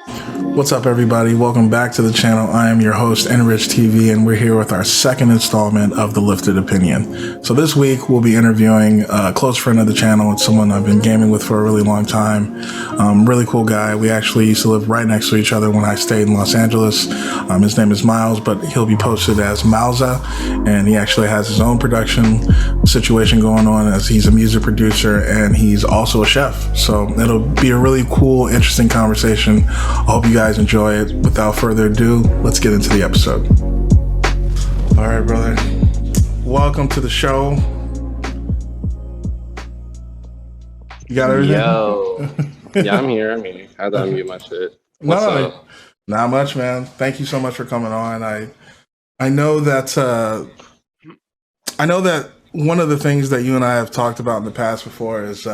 What's up, everybody? Welcome back to the channel. I am your host, enrichtv, and we're here with our second installment of The Lifted Opinion. So this week, we'll be interviewing a close friend of the channel. It's someone I've been gaming with for a really long time. Really cool guy. We actually used to live right next to each other when I stayed in Los Angeles. His name is Myles, but he'll be posted as MOWZA, and he actually has his own production situation going on as he's a music producer and he's also a chef. So it'll be a really cool, interesting conversation. I hope you guys enjoy it. Without further ado, let's get into the episode. All right, brother. Welcome to the show. You got everything? Yo. Yeah, I'm here. I had to unmute my shit. What's up? Not much, man. Thank you so much for coming on. I know that one of the things that you and I have talked about in the past before is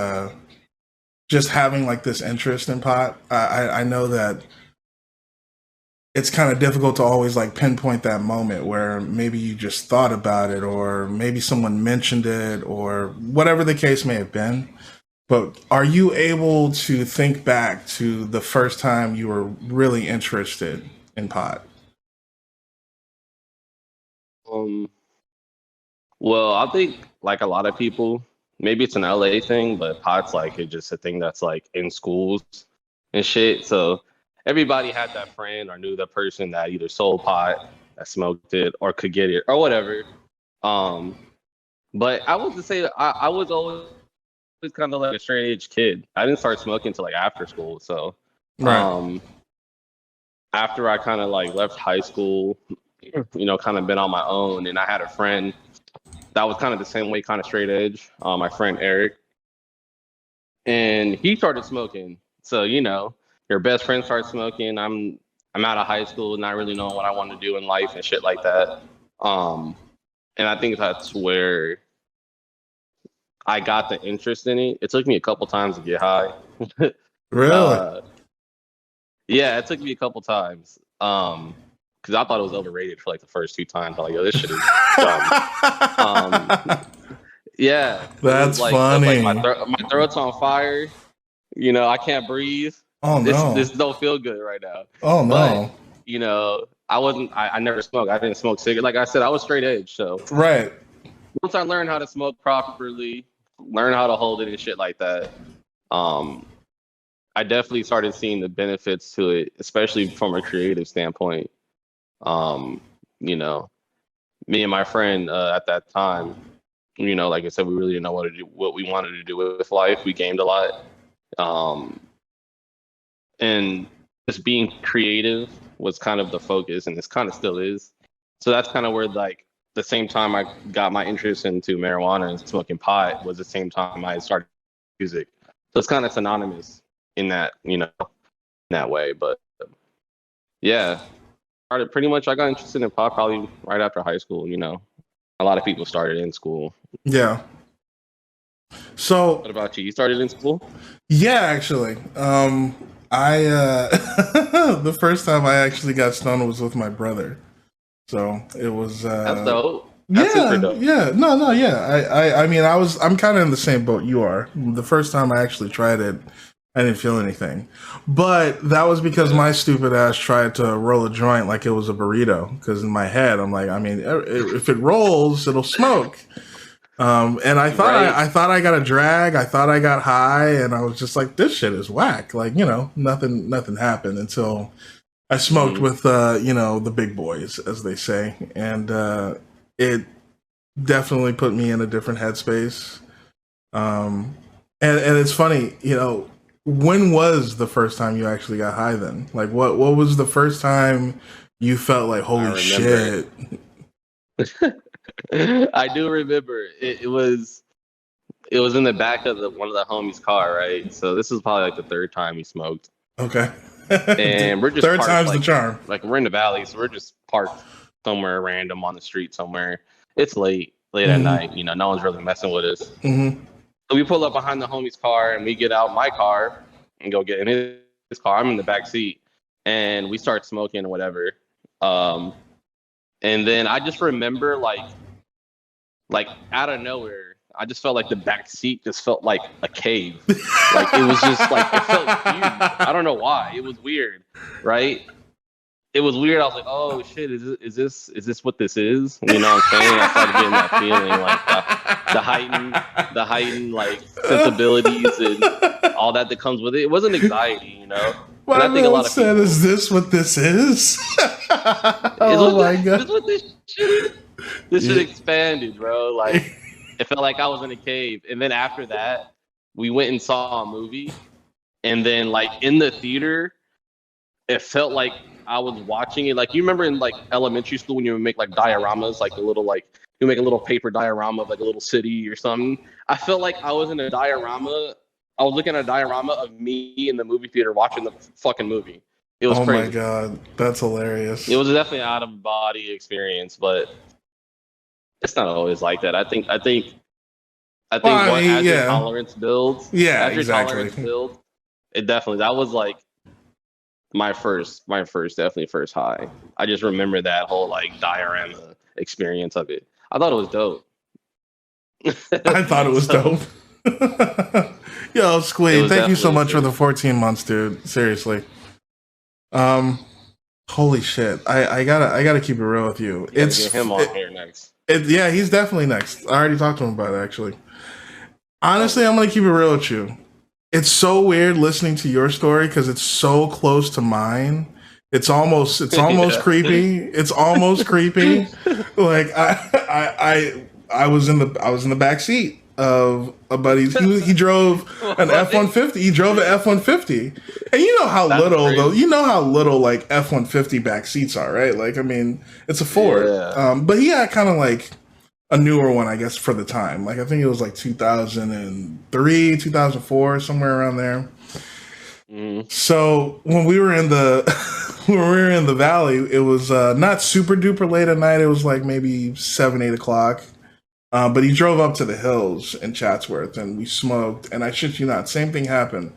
just having like this interest in pot. I know that it's kind of difficult to always like pinpoint that moment where maybe you just thought about it or maybe someone mentioned it or whatever the case may have been. But are you able to think back to the first time you were really interested in pot? Well, I think like a lot of people, maybe it's an LA thing, but pot's like it's just a thing that's like in schools and shit. So everybody had that friend or knew the person that either sold pot, that smoked it, or could get it, or whatever. But I was to say I was always kind of like a straight edge kid. I didn't start smoking until like after school. So Right. after I kind of like left high school, kind of been on my own, and I had a friend that was kind of the same way, kind of straight edge. My friend Eric, and he started smoking. So your best friend starts smoking. I'm out of high school, not really knowing what I want to do in life and shit like that. And I think that's where I got the interest in it. It took me a couple times to get high. Really? Yeah, it took me a couple times. Because I thought it was overrated for like the first two times. I'm like, yo, this shit is dumb. Yeah, That's like, funny. Like my throat's on fire. I can't breathe. Oh no. This don't feel good right now. Oh no. But I never smoked. I didn't smoke cigarettes. Like I said, I was straight edge. So Right. once I learned how to smoke properly, learn how to hold it and shit like that, I definitely started seeing the benefits to it, especially from a creative standpoint. Me and my friend at that time, like I said, we really didn't know what we wanted to do with life. We gamed a lot. And just being creative was kind of the focus, and this kind of still is. So that's kind of where like the same time I got my interest into marijuana and smoking pot was the same time I started music. So it's kind of synonymous in that, in that way. But yeah, I got interested in pot probably right after high school. A lot of people started in school. Yeah. So What about you? You started in school? yeah, actually. I the first time I actually got stoned was with my brother. So it was That's dope. That's super dope. Yeah. No, yeah. I mean I'm kinda in the same boat you are. The first time I actually tried it, I didn't feel anything. But that was because my stupid ass tried to roll a joint like it was a burrito. Because in my head, I'm like, I mean, if it rolls, it'll smoke. And I thought I got a drag. I thought I got high, and I was just like, this shit is whack. Like, nothing happened until I smoked with, the big boys, as they say. And it definitely put me in a different headspace. And it's funny, when was the first time you actually got high then? Like, what was the first time you felt like, holy shit? I do remember it was in the back of one of the homies' car, right? So this is probably like the third time he smoked. Okay. And we're just third parked, time's the charm. Like we're in the valley, so we're just parked somewhere random on the street somewhere. It's late at night. No one's really messing with us. Mm-hmm. So we pull up behind the homie's car and we get out my car and go get in his car. I'm in the back seat and we start smoking or whatever. And then I just remember like out of nowhere, I just felt like the back seat just felt like a cave. Like it was just like it felt huge. I don't know why. It was weird, right? It was weird. I was like, oh shit, is this what this is? You know what I'm saying? I started getting that feeling, like the heightened like sensibilities and all that comes with it. It wasn't anxiety, you know. My And I think a man lot of said, people, "Is this what this is?" Is what this shit is? This shit expanded, bro. Like it felt like I was in a cave. And then after that, we went and saw a movie. And then like in the theater, it felt like I was watching it. Like you remember in like elementary school when you would make like dioramas, like a little like you make a little paper diorama of like a little city or something. I felt like I was in a diorama. I was looking at a diorama of me in the movie theater watching the fucking movie. It was crazy. My god, that's hilarious. It was definitely an out of body experience, but it's not always like that. I think as your tolerance builds, it definitely that was like my first definitely first high. I just remember that whole like diorama experience of it. I thought it was dope. I thought it was dope. Yo, Squeed, thank you so much for the 14 months, dude. Seriously. Holy shit. I gotta keep it real with you. It's get him on here next. Yeah, he's definitely next. I already talked to him about it, actually. Honestly, I'm gonna keep it real with you. It's so weird listening to your story because it's so close to mine. It's almost creepy. It's almost creepy. Like I was in the back seat of a buddy's. He drove an F-150. He drove an F-150, and you know how little like F-150 back seats are, right? Like I mean, it's a Ford, but he had kind of like a newer one, I guess, for the time. Like I think it was like 2003, 2004, somewhere around there. So when we were in the valley, it was not super duper late at night. It was like maybe 7-8 o'clock. But he drove up to the hills in Chatsworth and we smoked. And I shit you not, same thing happened.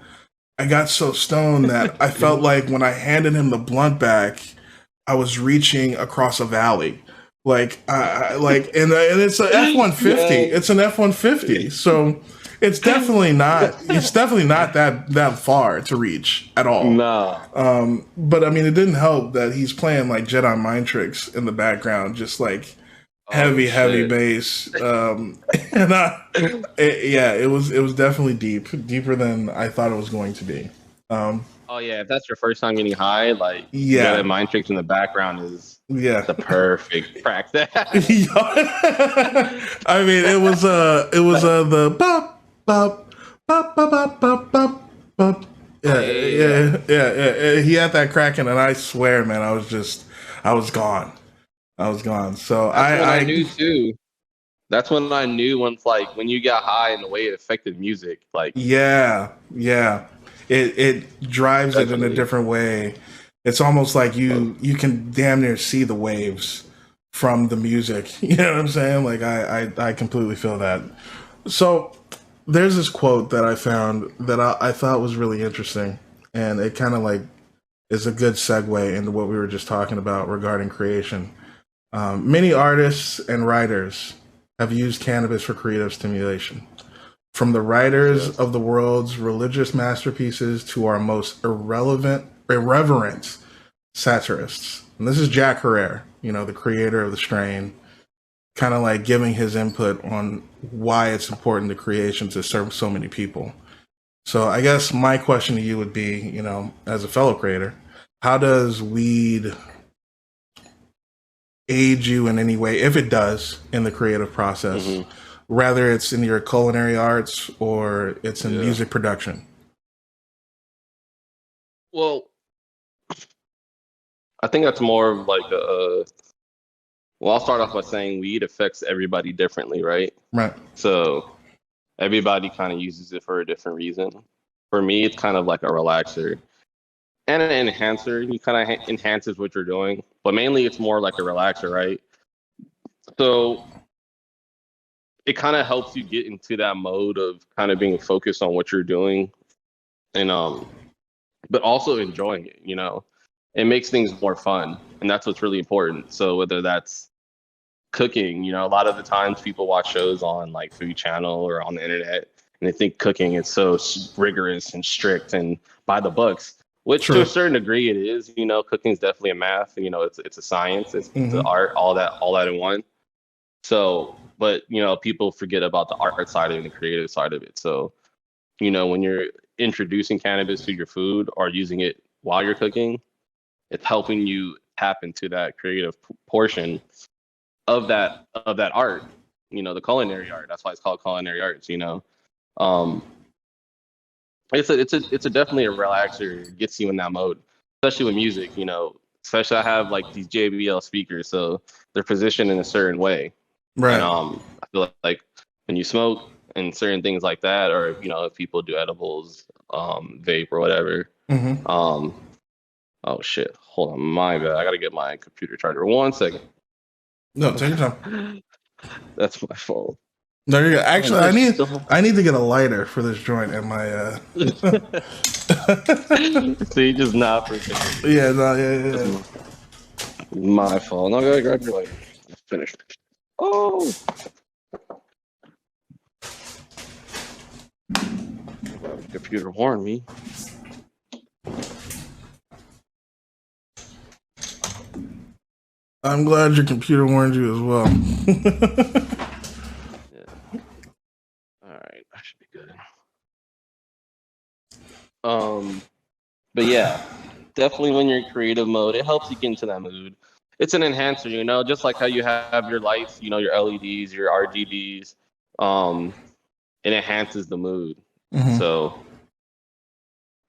I got so stoned that I felt like when I handed him the blunt back, I was reaching across a valley. Like, and it's an F-150. It's an F-150. So it's definitely not that far to reach at all. No. But I mean, it didn't help that he's playing like Jedi mind tricks in the background, just like heavy bass. It was definitely deeper than I thought it was going to be. If that's your first time getting high, like Jedi mind tricks in the background is the perfect practice. I mean, it was the bop bop bop bop bop bop bop bop. Yeah. He had that cracking, and I swear, man, I was gone. So I knew too. That's when I knew once, like, when you got high and the way it affected music, like it drives it in a different way. It's almost like you can damn near see the waves from the music. You know what I'm saying? Like I completely feel that. So there's this quote that I found that I thought was really interesting, and it kind of like is a good segue into what we were just talking about regarding creation. Many artists and writers have used cannabis for creative stimulation. From the writers of the world's religious masterpieces to our most irreverent satirists. And this is Jack Herrera, the creator of the strain, kind of like giving his input on why it's important to creation to serve so many people. So I guess my question to you would be, as a fellow creator, how does weed aid you in any way, if it does, in the creative process, whether it's in your culinary arts or it's in music production? Well, I think that's more of like I'll start off by saying weed affects everybody differently, right? Right. So everybody kind of uses it for a different reason. For me, it's kind of like a relaxer and an enhancer. You kind of enhances what you're doing, but mainly it's more like a relaxer, right? So it kind of helps you get into that mode of kind of being focused on what you're doing, and but also enjoying it. It makes things more fun, and that's what's really important. So whether that's cooking. You know, a lot of the times people watch shows on like Food Channel or on the internet, and they think cooking is so rigorous and strict and by the books. Which to a True. certain degree it is. You know, cooking is definitely a math. You know, it's a science. It's the Hmm. art. All that in one. So, but you know, people forget about the art side and the creative side of it. So, you know, when you're introducing cannabis to your food or using it while you're cooking, it's helping you tap into that creative portion of that art. You know, the culinary art. That's why it's called culinary arts. You know, um, it's a definitely a relaxer. It gets you in that mode, especially with music. You know, especially I have like these JBL speakers, so they're positioned in a certain way, and Right. I feel like when you smoke and certain things like that, or you know, if people do edibles, vape or whatever, Hmm. um, oh shit, hold on, my bad, I gotta get my computer charger. 1 second. No, take your time. That's my fault. There you go. Man, Actually, I still. I need to get a lighter for this joint in my See, just not for a second. yeah, no, yeah, That's yeah. my fault. No, go grab your lighter. Finish. Oh, computer warned me. I'm glad your computer warned you as well. Yeah. All right, that should be good. Um, but yeah, definitely when you're in creative mode, it helps you get into that mood. It's an enhancer, you know, just like how you have your lights, you know, your LEDs, your RGBs. It enhances the mood. Hmm. So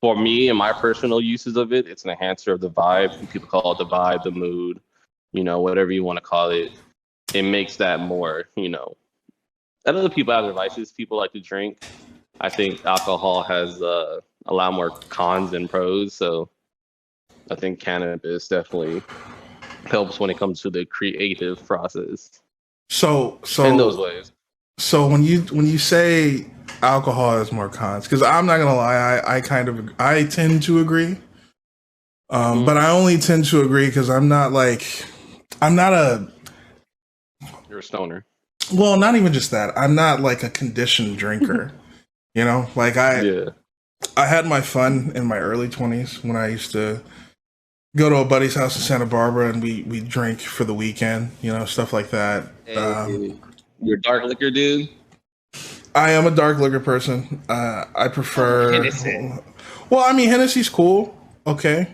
for me and my personal uses of it, it's an enhancer of the vibe. People call it the vibe, the mood, you know, whatever you want to call it. It makes that more, you know. And other people have their vices. People like to drink. I think alcohol has a lot more cons than pros. So I think cannabis definitely helps when it comes to the creative process So, in those so, ways. so when you say alcohol has more cons, because I'm not gonna lie, I tend to agree, Hmm. but I only tend to agree because I'm not a You're a stoner. well, not even just that. I'm not like a conditioned drinker. You know, like Yeah. I had my fun in my early 20s when I used to go to a buddy's house in Santa Barbara and we drink for the weekend, you know, stuff like that. Hey, you're a dark liquor dude. I am a dark liquor person. I Oh, prefer. Hennessy. Well, I mean, Hennessy's cool. Okay,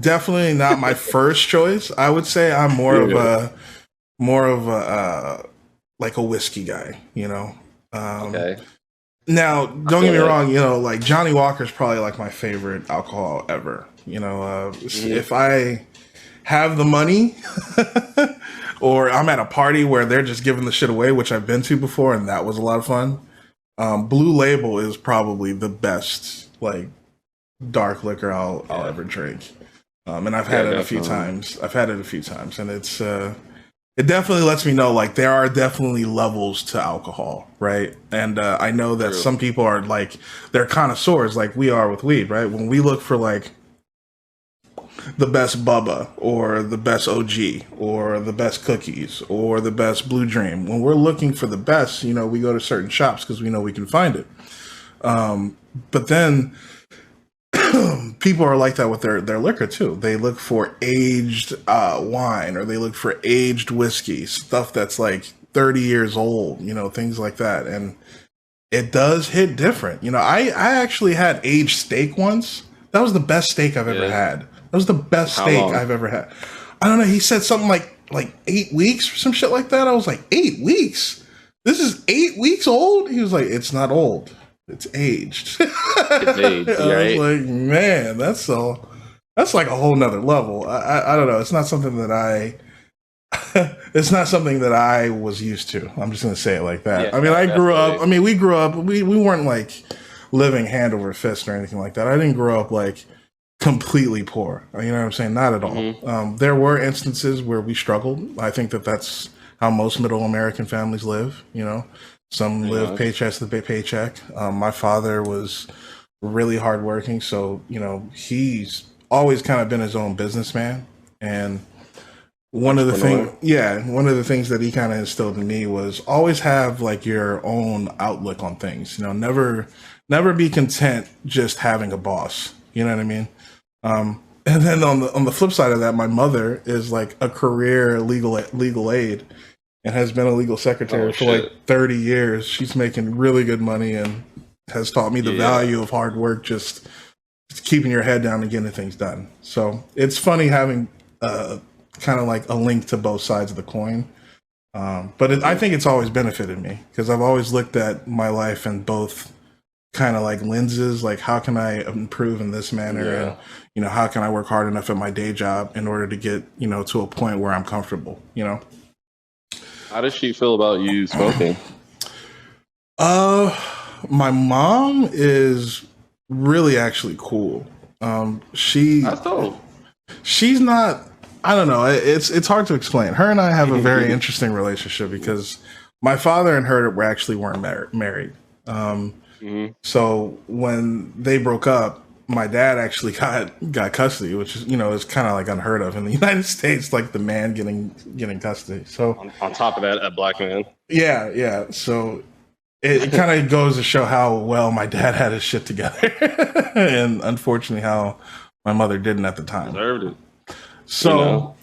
definitely not my first choice. I would say I'm Yeah. more of a like a whiskey guy. You know. Um, Okay. Now, I don't feel get me that. wrong. You know, like Johnny Walker's probably like my favorite alcohol ever. You know, Hmm. if I have the money or I'm at a party where they're just giving the shit away, which I've been to before, and that was a lot of fun. Blue Label is probably the best like dark liquor I'll Yeah. ever drink, and I've had Yeah, it a few definitely. times. I've had it a few times, and it definitely lets me know like there are definitely levels to alcohol, right? And I know that True. some people are like they're connoisseurs, like we are with weed, right? When we look for like the best Bubba or the best OG or the best cookies or the best Blue Dream. When we're looking for the best, you know, we go to certain shops because we know we can find it. But then people are like that with their liquor too. They look for aged wine or they look for aged whiskey, stuff that's like 30 years old, you know, things like that. And it does hit different. You know, I actually had aged steak once. That was the best steak I've ever Yeah. had. That was the best How steak long? I've ever had. I don't know. He said something like 8 weeks or some shit like that. I was like, 8 weeks? This is 8 weeks old? He was like, it's not old. It's aged. It's age, I was right? like, man, that's like a whole nother level. I don't know. It's not something that it's not something that I was used to. I'm just gonna say it like that. Yeah, I mean, I grew up. definitely. I mean, we grew up. We weren't like living hand over fist or anything like that. I didn't grow up like completely poor. You know what I'm saying? Not at all. Hmm. There were instances where we struggled. I think that that's how most middle American families live. You know, some Pretty live much. paycheck to paycheck. My father was really hardworking, so you know he's always kind of been his own businessman and Entrepreneur. one of the things that he kind of instilled in me was always have like your own outlook on things. You know, never be content just having a boss. You know what I mean? And then on the flip side of that, my mother is like a career legal aid and has been a legal secretary for like 30 years. She's making really good money and has taught me the value of hard work, just keeping your head down and getting things done. So it's funny having kind of like a link to both sides of the coin. But I think it's always benefited me because I've always looked at my life in both kind of like lenses, like how can I improve in this manner, and you know, how can I work hard enough at my day job in order to get, you know, to a point where I'm comfortable, you know. How does she feel about you smoking? My mom is really actually cool. That's dope. She's not, I don't know, it's hard to explain. Her and I have a very interesting relationship because my father and her weren't married. So when they broke up, my dad actually got custody, which is, you know, is kind of like unheard of in the United States, like the man getting custody. So on top of that, a black man. Yeah. So it kind of goes to show how well my dad had his shit together, and unfortunately how my mother didn't at the time. Deserved it. So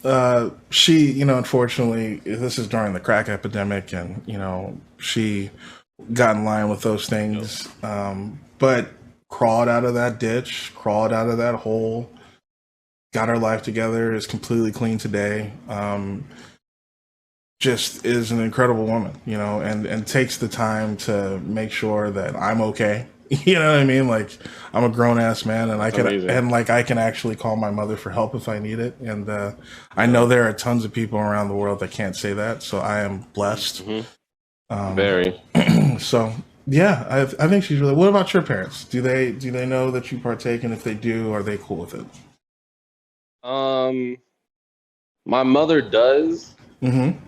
she, you know, unfortunately, this is during the crack epidemic, and you know, she got in line with those things, but crawled out of that ditch, crawled out of that hole, got her life together, is completely clean today. Just is an incredible woman, you know, and takes the time to make sure that I'm okay. You know what I mean? Like, I'm a grown ass man, and I can actually call my mother for help if I need it. And I know there are tons of people around the world that can't say that, so I am blessed. Very. So yeah, I think she's really. What about your parents? Do they know that you partake, and if they do, are they cool with it? My mother does. Mm-hmm.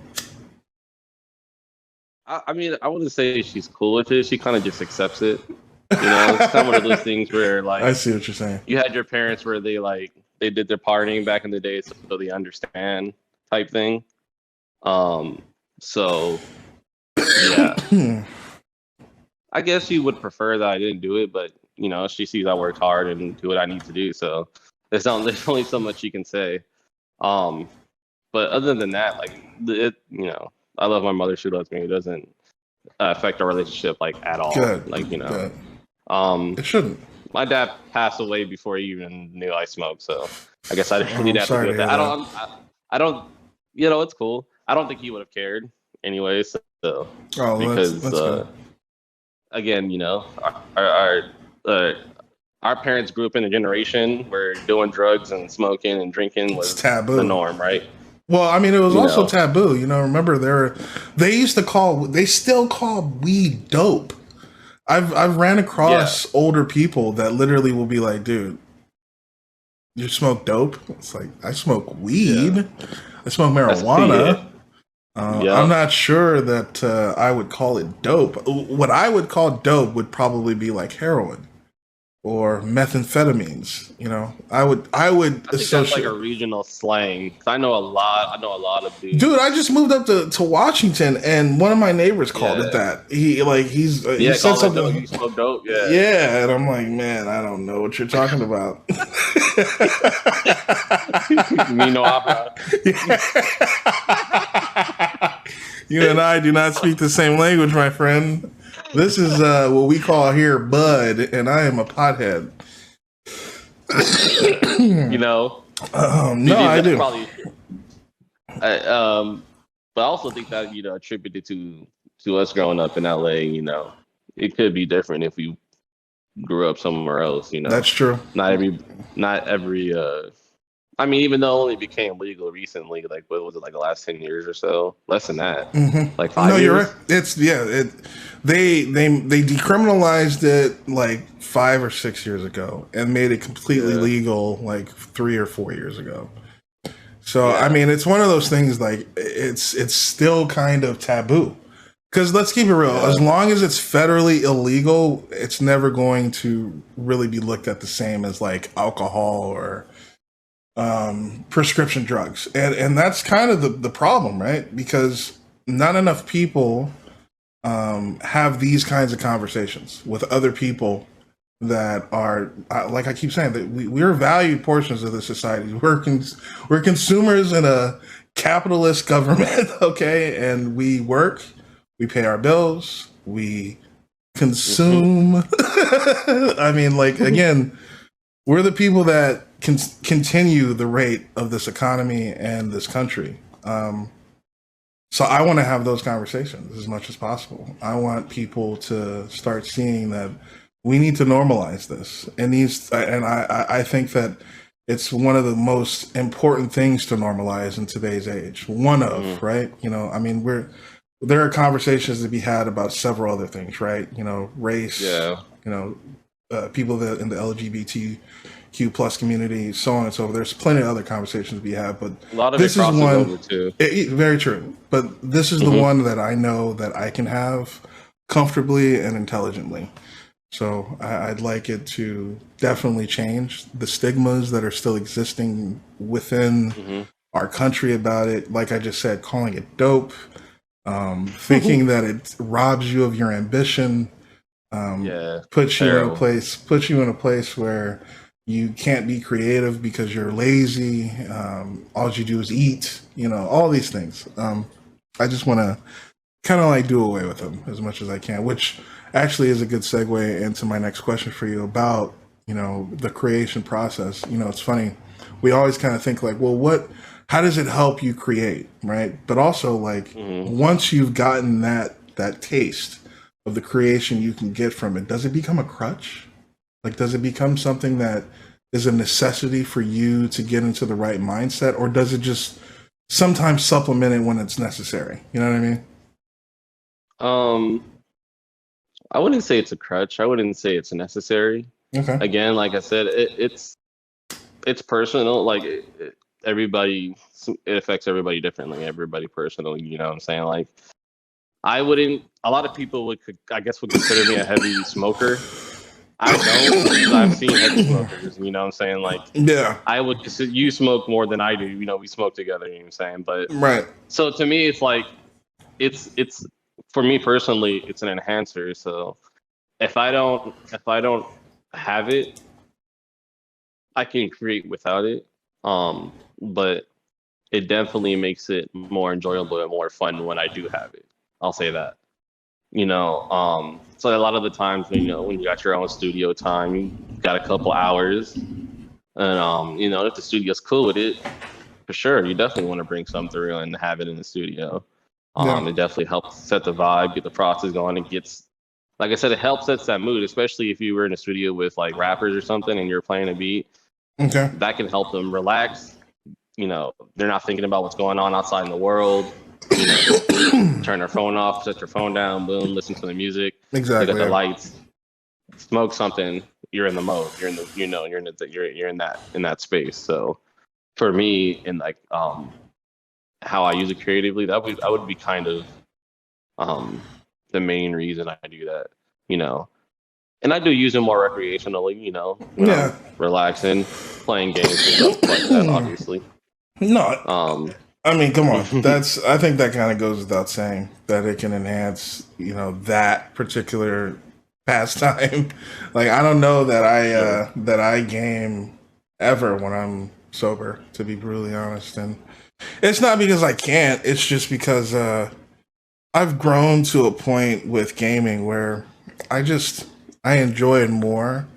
I mean, I wouldn't say she's cool with it. She kind of just accepts it. You know, it's kind of one of those things where, like, I see what you're saying. You had your parents where they did their partying back in the day, so they understand type thing. So yeah, I guess she would prefer that I didn't do it, but you know, she sees I worked hard and do what I need to do, so there's only so much she can say. But other than that, like, you know, I love my mother. She loves me. It doesn't affect our relationship like at all. Good. Like, you know, Good. It shouldn't. My dad passed away before he even knew I smoked, so I guess I didn't really have to do with that. I don't. You know, it's cool. I don't think he would have cared anyway. So because again, you know, our parents grew up in a generation where doing drugs and smoking and drinking was taboo, the norm, right? Well, I mean, it was also taboo. You know, remember they still call weed dope. I've ran across older people that literally will be like, dude, you smoke dope? It's like, I smoke weed. I smoke marijuana. I'm not sure that I would call it dope. What I would call dope would probably be like heroin or methamphetamines. You know, I would I think that's like a regional slang. 'Cause I know a lot of dudes. Dude, I just moved up to Washington, and one of my neighbors called it that. He said something. You smoke dope, yeah, and I'm like, man, I don't know what you're talking about. Me no habla. You and I do not speak the same language, my friend. This is what we call here bud, and I am a pothead. You know? No, I do. Probably, but I also think that, you know, attributed to us growing up in LA, you know, it could be different if we grew up somewhere else, you know. That's true. Not every I mean, even though it only became legal recently, like, what was it, like the last 10 years or so? Less than that. Like 5 years? No, you're right. They decriminalized it like 5 or 6 years ago and made it completely legal like 3 or 4 years ago. So, I mean, it's one of those things, like, it's still kind of taboo. Because let's keep it real. As long as it's federally illegal, it's never going to really be looked at the same as like alcohol or prescription drugs, and that's kind of the problem, right? Because not enough people have these kinds of conversations with other people that are like I keep saying that we're valued portions of the society. We're consumers in a capitalist government, okay, and we work, we pay our bills, we consume. I mean, like again, we're the people that can continue the rate of this economy and this country. So I want to have those conversations as much as possible. I want people to start seeing that we need to normalize this. And I think that it's one of the most important things to normalize in today's age. One of, right? You know, I mean, there are conversations to be had about several other things, right? You know, race, you know, people that in the LGBTQ plus community, so on and so forth. There's plenty of other conversations to be had, but A lot of this it is crosses one. over too. Very true, but this is the one that I know that I can have comfortably and intelligently. So I'd like it to definitely change the stigmas that are still existing within our country about it. Like I just said, calling it dope, thinking that it robs you of your ambition, puts you in a place where you can't be creative because you're lazy. All you do is eat. You know, all these things. I just want to kind of like do away with them as much as I can, which actually is a good segue into my next question for you about, you know, the creation process. You know, it's funny. We always kind of think like, well, how does it help you create? Right. But also like once you've gotten that taste of the creation you can get from it, does it become a crutch? Like, does it become something that is a necessity for you to get into the right mindset, or does it just sometimes supplement it when it's necessary? You know what I mean? I wouldn't say it's a crutch. I wouldn't say it's necessary. Okay. Again, like I said, it's personal. Like everybody, it affects everybody differently. Everybody personally. You know what I'm saying? Like I wouldn't. A lot of people would consider me a heavy smoker. I don't, because I've seen heavy smokers. You know what I'm saying? Like Yeah. I would consider you smoke more than I do. You know, we smoke together. You know what I'm saying? But Right. so to me, it's like it's for me personally, it's an enhancer. So if I don't have it, I can create without it. But it definitely makes it more enjoyable and more fun when I do have it. I'll say that. You know, so a lot of the times when you got your own studio time, you got a couple hours, and you know, if the studio's cool with it, for sure, you definitely want to bring some through and have it in the studio. It definitely helps set the vibe, get the process going. It gets, like I said, it helps set that mood, especially if you were in a studio with like rappers or something and you're playing a beat. Okay. That can help them relax. You know, they're not thinking about what's going on outside in the world. You know, turn their phone off, set your phone down, boom, listen to the music. Exactly. Look at the lights, smoke something. You're in the mode. You're in the, you're in that space. So for me, in like how I use it creatively, that would be kind of the main reason I do that. You know, and I do use it more recreationally. You know, when I'm relaxing, playing games and stuff like that. Obviously, no. I mean, come on. I think that kind of goes without saying that it can enhance, you know, that particular pastime. Like, I don't know that I game ever when I'm sober, to be brutally honest. And it's not because I can't. It's just because I've grown to a point with gaming where I enjoy it more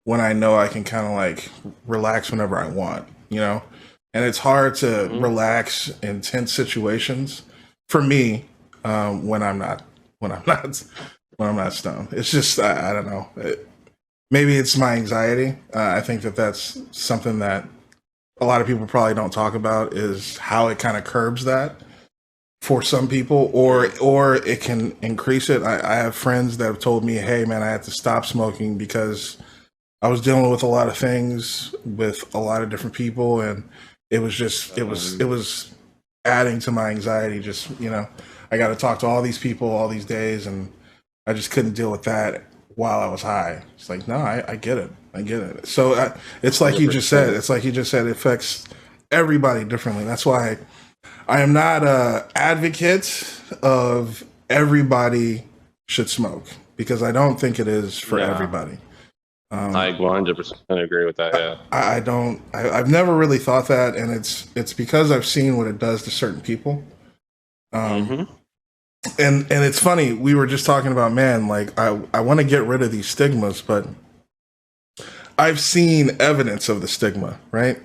when I know I can kind of like relax whenever I want, you know? And it's hard to relax in tense situations for me when I'm not stoned. It's just I don't know. Maybe it's my anxiety. I think that's something that a lot of people probably don't talk about, is how it kind of curbs that for some people, or it can increase it. I have friends that have told me, "Hey, man, I had to stop smoking because I was dealing with a lot of things with a lot of different people, and it was adding to my anxiety. Just, you know, I got to talk to all these people all these days, and I just couldn't deal with that while I was high. It's like, no, I get it. I get it. So it's like you just said. It's like you just said. It affects everybody differently. That's why I am not a advocate of everybody should smoke, because I don't think it is for everybody. I 100% agree with that. Yeah, I don't. I've never really thought that, and it's because I've seen what it does to certain people. And it's funny. We were just talking about, man, like I want to get rid of these stigmas, but I've seen evidence of the stigma, right?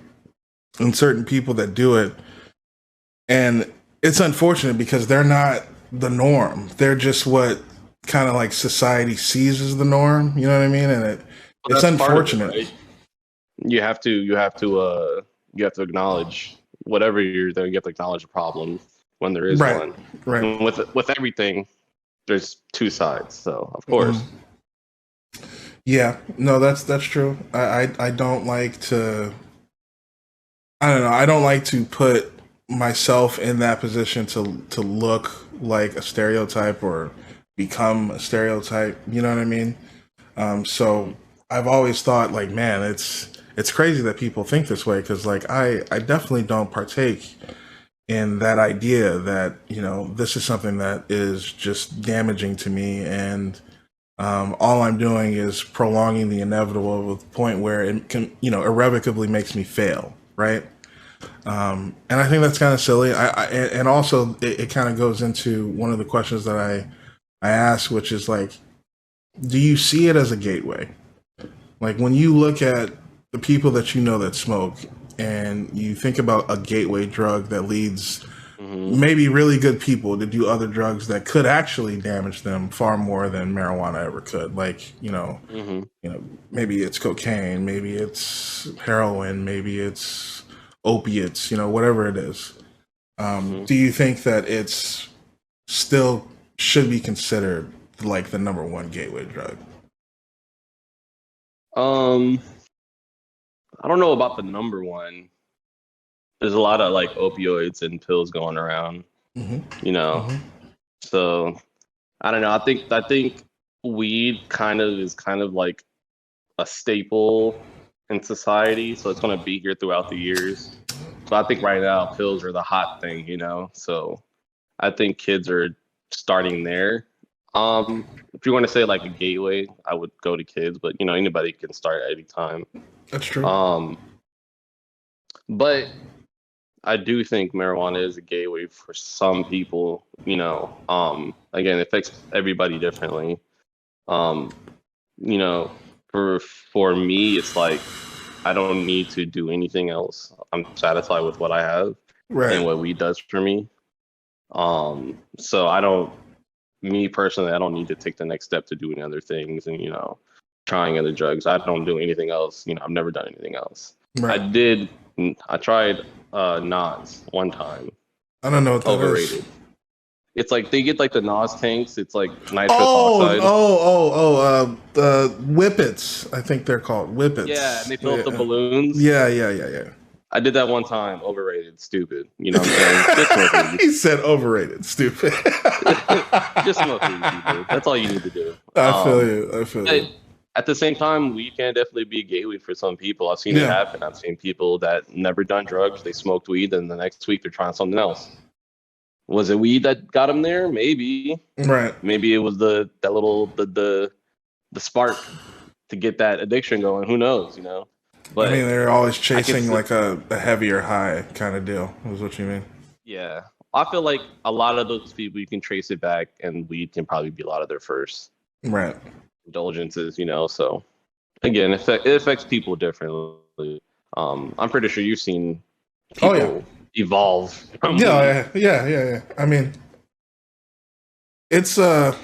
In certain people that do it, and it's unfortunate because they're not the norm. They're just what kind of like society sees as the norm. You know what I mean? And it's unfortunate. It, right? You have to acknowledge whatever you're doing. You have to acknowledge a problem when there is one. Right. And with everything, there's two sides. So of course. Yeah. No, that's true. I don't like to. I don't know. I don't like to put myself in that position to look like a stereotype or become a stereotype. You know what I mean? So I've always thought, like, man, it's crazy that people think this way, because like I definitely don't partake in that idea that, you know, this is something that is just damaging to me, and all I'm doing is prolonging the inevitable to the point where it can, you know, irrevocably makes me fail, right? And I think that's kind of silly. And also it kind of goes into one of the questions that I ask, which is like, do you see it as a gateway? Like when you look at the people that you know that smoke, and you think about a gateway drug that leads maybe really good people to do other drugs that could actually damage them far more than marijuana ever could. Like, you know, maybe it's cocaine, maybe it's heroin, maybe it's opiates, you know, whatever it is. Do you think that it's still should be considered like the number one gateway drug? I don't know about the number one. There's a lot of like opioids and pills going around, you know. So I don't know. I think weed is kind of like a staple in society, so it's going to be here throughout the years. So I think right now pills are the hot thing, you know. So I think kids are starting there. If you want to say like a gateway, I would go to kids, but you know, anybody can start at any time. That's true. But I do think marijuana is a gateway for some people, you know. Again, it affects everybody differently. You know, for me, it's like I don't need to do anything else. I'm satisfied with what I have and what weed does for me. So me personally, I don't need to take the next step to doing other things and, you know, trying other drugs. I don't do anything else. You know, I've never done anything else. Right. I tried Mowz one time. I don't know what that overrated. is. It's like they get like the Mowz tanks. It's like nitrous oxide. The whippets. I think they're called whippets. Yeah, and they fill up the balloons. Yeah. I did that one time. Overrated, stupid. You know what I'm saying? Just smoke weed. He said overrated, stupid. Just smoke weed, people. That's all you need to do. I feel you. At the same time, weed can definitely be a gateway for some people. I've seen it happen. I've seen people that never done drugs. They smoked weed, and the next week they're trying something else. Was it weed that got them there? Maybe. Right. Maybe it was the spark to get that addiction going. Who knows? You know. But I mean, they're always chasing like a heavier high kind of deal. Is what you mean? Yeah, I feel like a lot of those people, you can trace it back, and weed can probably be a lot of their first indulgences. You know, so again, it affects people differently. I'm pretty sure you've seen people evolve. Yeah. I mean, it's a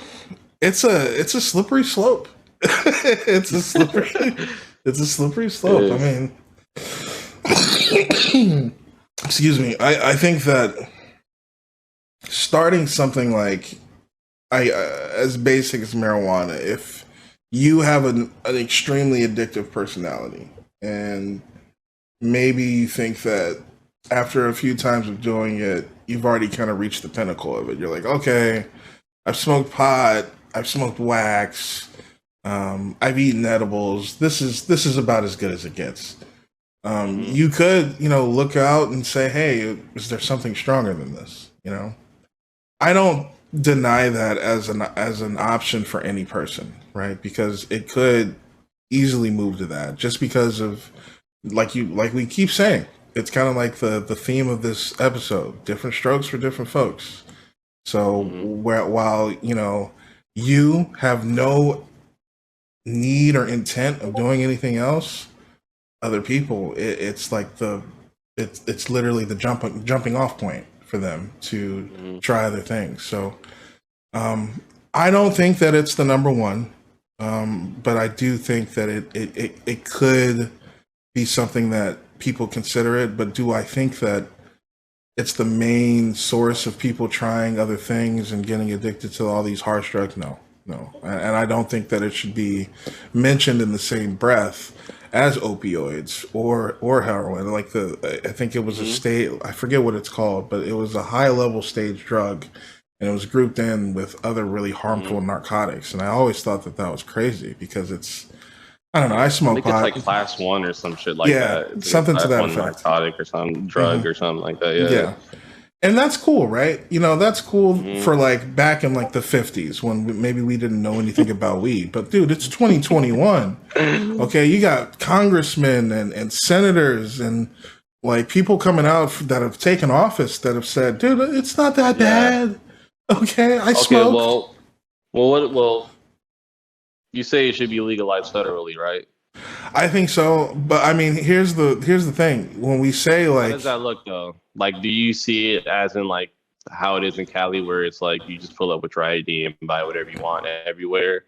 slippery slope. It's a slippery slope. I mean, excuse me. I think that starting something like as basic as marijuana, if you have an extremely addictive personality, and maybe you think that after a few times of doing it, you've already kind of reached the pinnacle of it. You're like, okay, I've smoked pot, I've smoked wax, I've eaten edibles. This is about as good as it gets. Hmm. You could, look out and say, hey, is there something stronger than this? I don't deny that as an option for any person, right? Because it could easily move to that just because of like we keep saying. It's kind of like the theme of this episode, different strokes for different folks. So Hmm. while you have no need or intent of doing anything else, other people, it's like it's literally the jumping off point for them to Hmm. try other things. So I don't think that it's the number one, but I do think that it could be something that people consider it. But do I think that it's the main source of people trying other things and getting addicted to all these harsh drugs? No, no, and I don't think that it should be mentioned in the same breath as opioids or heroin. Like I think it was a Hmm. state. I forget what it's called, but it was a high level stage drug, and it was grouped in with other really Hmm. harmful narcotics. And I always thought that that was crazy because it's, I don't know. I I smoke think it's like pot. class one or some shit like Yeah, that. It's like a something to class that one effect. narcotic or some Hmm. drug or something like that. Yeah. Yeah. And that's cool, right? That's cool Hmm. for like back in like the 50s when maybe we didn't know anything about weed. But dude, it's 2021. Okay, you got congressmen and senators and like people coming out that have taken office that have said, dude, it's not that Yeah. bad. Okay, I Okay. smoke. Well, you say it should be legalized federally, right? I think so, but I mean, here's the thing. When we say How like, does that look though? Like, do you see it as in like how it is in Cali, where it's like you just pull up with your ID and buy whatever you want everywhere?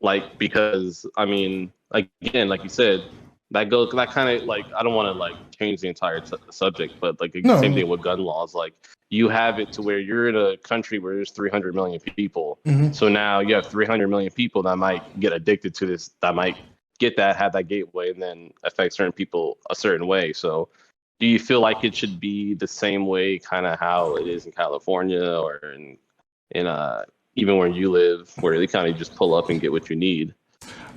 Like, because I mean, like, again, like you said, that kind of like I don't want to like change the entire subject, but like same no, thing with gun laws. Like, you have it to where you're in a country where there's 300 million people, mhm. so now you have 300 million people that might get addicted to this, that might have that gateway, and then affect certain people a certain way. So do you feel like it should be the same way, kind of how it is in California or in even where you live, where they kind of just pull up and get what you need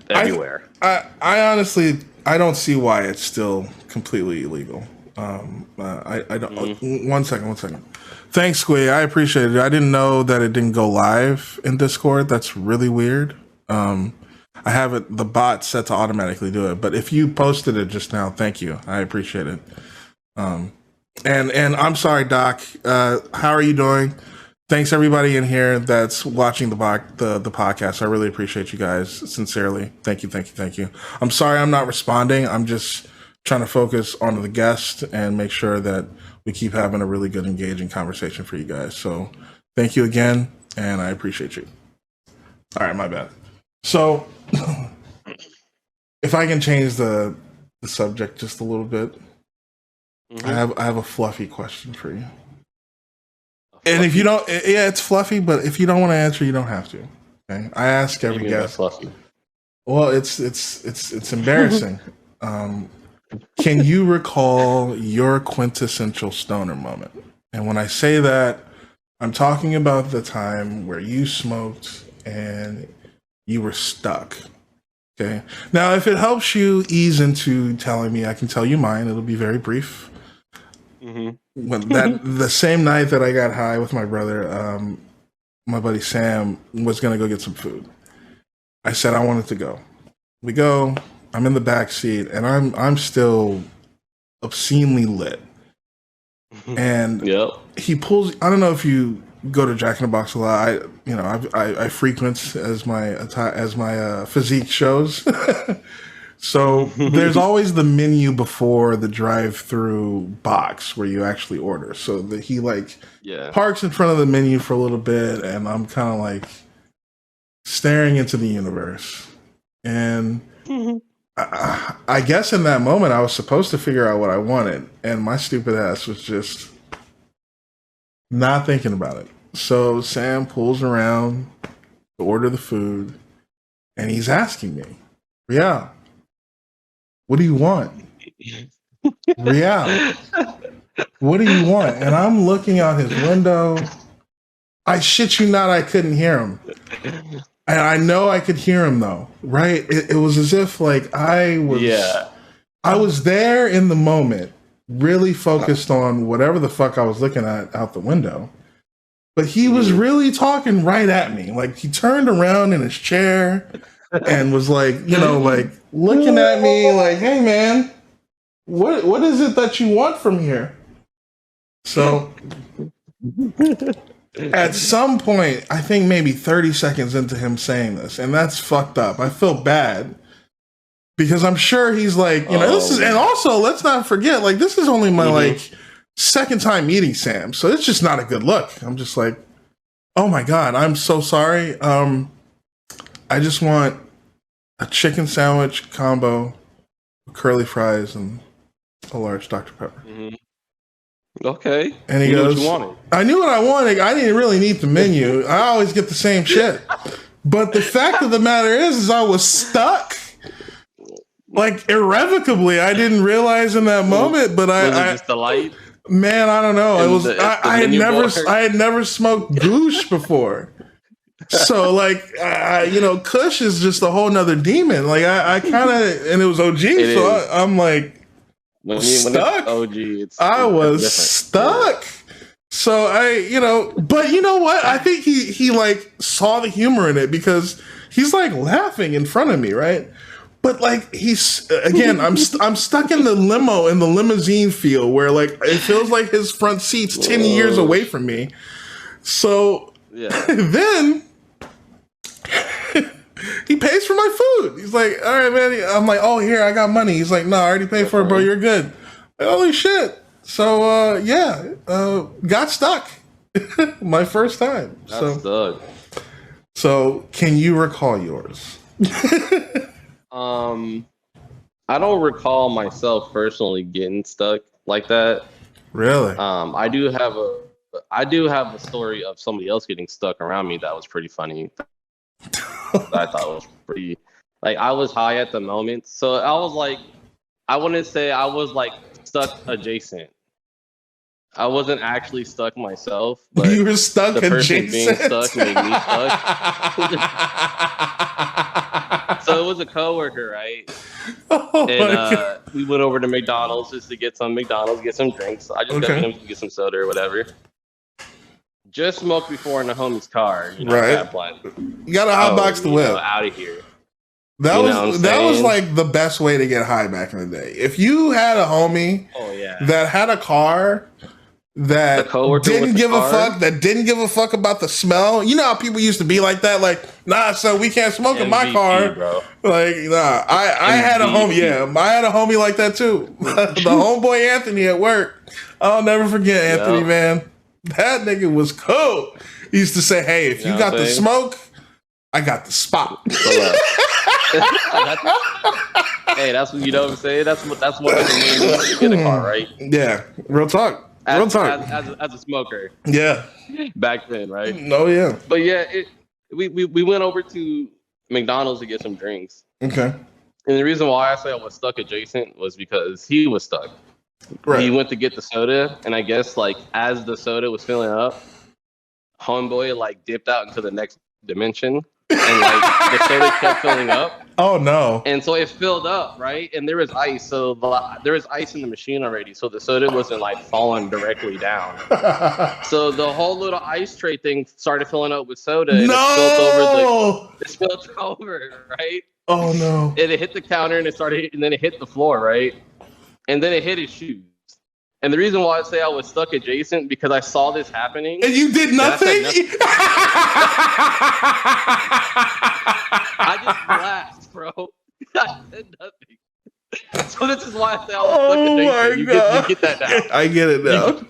I, everywhere? I honestly, I don't see why it's still completely illegal. I don't. Hmm. 1 second, 1 second. Thanks, Squee. I appreciate it. I didn't know that it didn't go live in Discord. That's really weird. I have it the bot set to automatically do it, but if you posted it just now, thank you. I appreciate it. Um, and I'm sorry, Doc. How are you doing? Thanks everybody in here that's watching the podcast. I really appreciate you guys sincerely. Thank you, thank you, thank you. I'm sorry I'm not responding. I'm just trying to focus on the guest and make sure that we keep having a really good, engaging conversation for you guys. So thank you again, and I appreciate you. All right, my bad. So if I can change the subject just a little bit, I Hmm. have a fluffy question for you. And if you don't, yeah, it's fluffy, but if you don't want to answer, you don't have to. Okay, I ask What do you every mean by guest. fluffy? Well, it's embarrassing. Um, can you recall your quintessential stoner moment? And when I say that, I'm talking about the time where you smoked and you were stuck. Okay. Now, if it helps you ease into telling me, I can tell you mine. It'll be very brief. Hmm. When that the same night that I got high with my brother, my buddy Sam was gonna go get some food. I said I wanted to go. We go. I'm in the back seat, and I'm still obscenely lit. And Yep. he pulls. I don't know if you go to Jack in the Box a lot. I frequent as my physique shows. So there's always the menu before the drive-through box where you actually order. So that he like Yeah. parks in front of the menu for a little bit, and I'm kind of like staring into the universe. And Hmm. I guess in that moment, I was supposed to figure out what I wanted, and my stupid ass was just not thinking about it. So Sam pulls around to order the food, and he's asking me, "Yeah, what do you want? Real, what do you want?" And I'm looking out his window. I shit you not, I couldn't hear him. And I know I could hear him though, right? It was as if like I was there in the moment, really focused on whatever the fuck I was looking at out the window. But he was really talking right at me. Like he turned around in his chair and was like, you know, like looking at me like, hey man, what is it that you want from here? So at some point, I think maybe 30 seconds into him saying this, and that's fucked up. I feel bad because I'm sure he's like, you know, this is, and also let's not forget, like, this is only my like second time meeting Sam, so it's just not a good look. I'm just like, oh my God, I'm so sorry. I just want a chicken sandwich combo, curly fries, and a large Dr. Pepper. Okay. And he goes, I knew what I wanted. I didn't really need the menu. I always get the same shit. But the fact of the matter is I was stuck. Like irrevocably. I didn't realize in that moment, but was it just the light? Man, I don't know. It was I had never smoked goosh before. So like you know, Kush is just a whole nother demon. Like I kinda, and it was OG, so I'm like stuck. I was stuck. So you know, but you know what? I think he like saw the humor in it because he's like laughing in front of me, right? But like he's again, I'm stuck in the limo, in the limousine feel where like it feels like his front seat's 10 years away from me. So then he pays for my food. He's like, all right, man. I'm like, oh, here, I got money. He's like, no, I already paid for it, bro. You're good. Like, holy shit. So, got stuck. My first time. So, can you recall yours? I don't recall myself personally getting stuck like that. Really? I do have a story of somebody else getting stuck around me that was pretty funny. I thought was pretty, like, I was high at the moment, so I was like, I wouldn't say I was like stuck adjacent. I wasn't actually stuck myself, but you were stuck the person adjacent. being stuck made me stuck. So it was a coworker, right? And we went over to McDonald's just to get some drinks. I just got him to get some soda or whatever. Just smoked before in the homie's car, you know, right? You got a hot box to whip. Out of here. That was like the best way to get high back in the day. If you had a homie that had a car that didn't give a fuck about the smell. You know how people used to be like that, like, nah, son, we can't smoke in my car, bro. Like, nah, I had a homie, I had a homie like that too. The homeboy Anthony at work. I'll never forget Anthony, man. That nigga was cool. He used to say, hey, if you got the smoke, I got the spot. Hey, that's what, you know what I'm saying? That's what you get a car, right? Yeah, real talk. As a smoker. Yeah. Back then, right? Oh, yeah. But yeah, we went over to McDonald's to get some drinks. Okay. And the reason why I say I was stuck adjacent was because he was stuck. Right. He went to get the soda, and I guess like as the soda was filling up, homeboy like dipped out into the next dimension, and like the soda kept filling up. Oh no! And so it filled up, right? And there was ice, so there was ice in the machine already, so the soda wasn't like falling directly down. So the whole little ice tray thing started filling up with soda, and it spilled over, right? Oh no! And it hit the counter, and then it hit the floor, right? And then it hit his shoes. And the reason why I say I was stuck adjacent, because I saw this happening. And you did nothing? I just laughed, bro. I did nothing. So this is why I say I was stuck adjacent. You get that now. I get it now.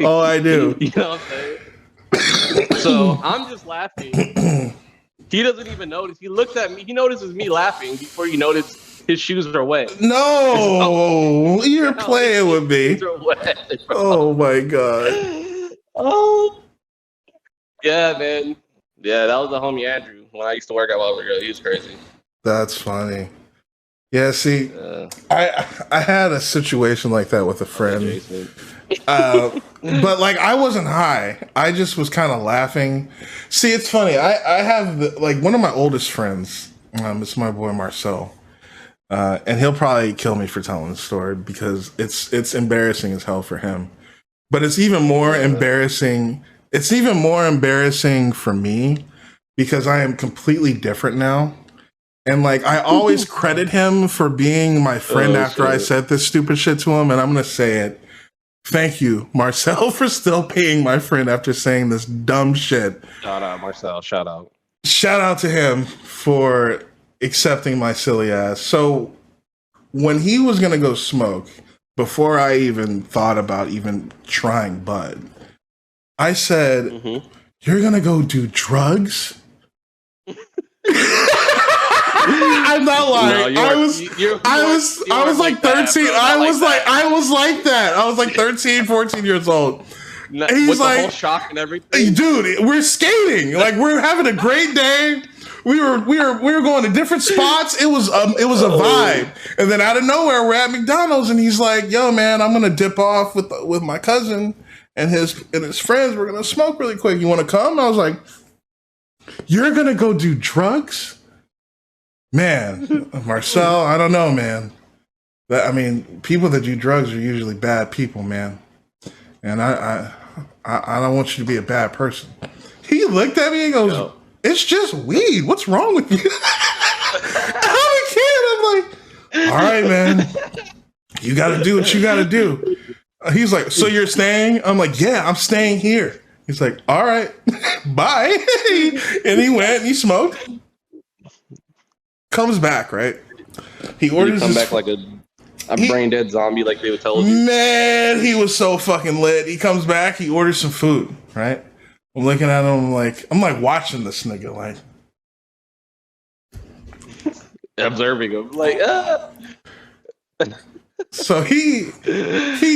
Oh, I do. You know what I'm saying? So I'm just laughing. He doesn't even notice. He looks at me. He notices me laughing before he notices his shoes are wet. No, you're playing with me. Wet, oh my god. Oh. Yeah, man. Yeah, that was the homie Andrew when I used to work at Welver. He was crazy. That's funny. Yeah, see, I had a situation like that with a friend. But like I wasn't high. I just was kind of laughing. See, it's funny. I have like one of my oldest friends. It's my boy Marcel. And he'll probably kill me for telling the story because it's embarrassing as hell for him. But it's even more embarrassing. It's even more embarrassing for me because I am completely different now. And like I always credit him for being my friend after I said this stupid shit to him, and I'm gonna say it. Thank you, Marcel, for still paying my friend after saying this dumb shit. Shout out, Marcel. Shout out. Shout out to him for accepting my silly ass. So when he was gonna go smoke, before I even thought about even trying bud, I said, "You're gonna go do drugs?" I'm not lying. No, I was like 13. I was like that. I was like 13, 14 years old. And he's with like, the whole shock and everything. Dude, we're skating. Like we're having a great day. We were going to different spots. It was a vibe. And then out of nowhere, we're at McDonald's, and he's like, "Yo, man, I'm gonna dip off with my cousin and his friends. We're gonna smoke really quick. You want to come?" I was like, "You're gonna go do drugs?" Man, Marcel, I don't know, man. I mean, people that do drugs are usually bad people, man. And I don't want you to be a bad person. He looked at me and goes, "It's just weed. What's wrong with you?" I'm a kid. I'm like, "All right, man. You got to do what you got to do." He's like, "So you're staying?" I'm like, "Yeah, I'm staying here." He's like, "All right, bye." And he went and he smoked. Comes back, right? He orders. Come back like a brain dead zombie, like they would tell you. Man, he was so fucking lit. He comes back. He orders some food, right? I'm looking at him I'm like watching this nigga, like observing him, like. So he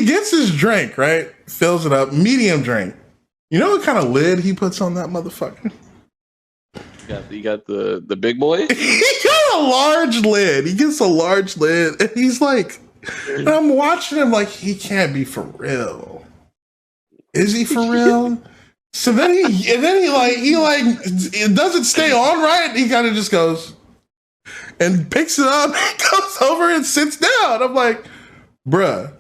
gets his drink, right? Fills it up, medium drink. You know what kind of lid he puts on that motherfucker? You got the big boy? He got a large lid. He gets a large lid. And he's like, and I'm watching him like, he can't be for real. Is he for real? So then he it doesn't stay on right. He kind of just goes and picks it up and goes over and sits down. I'm like, bruh,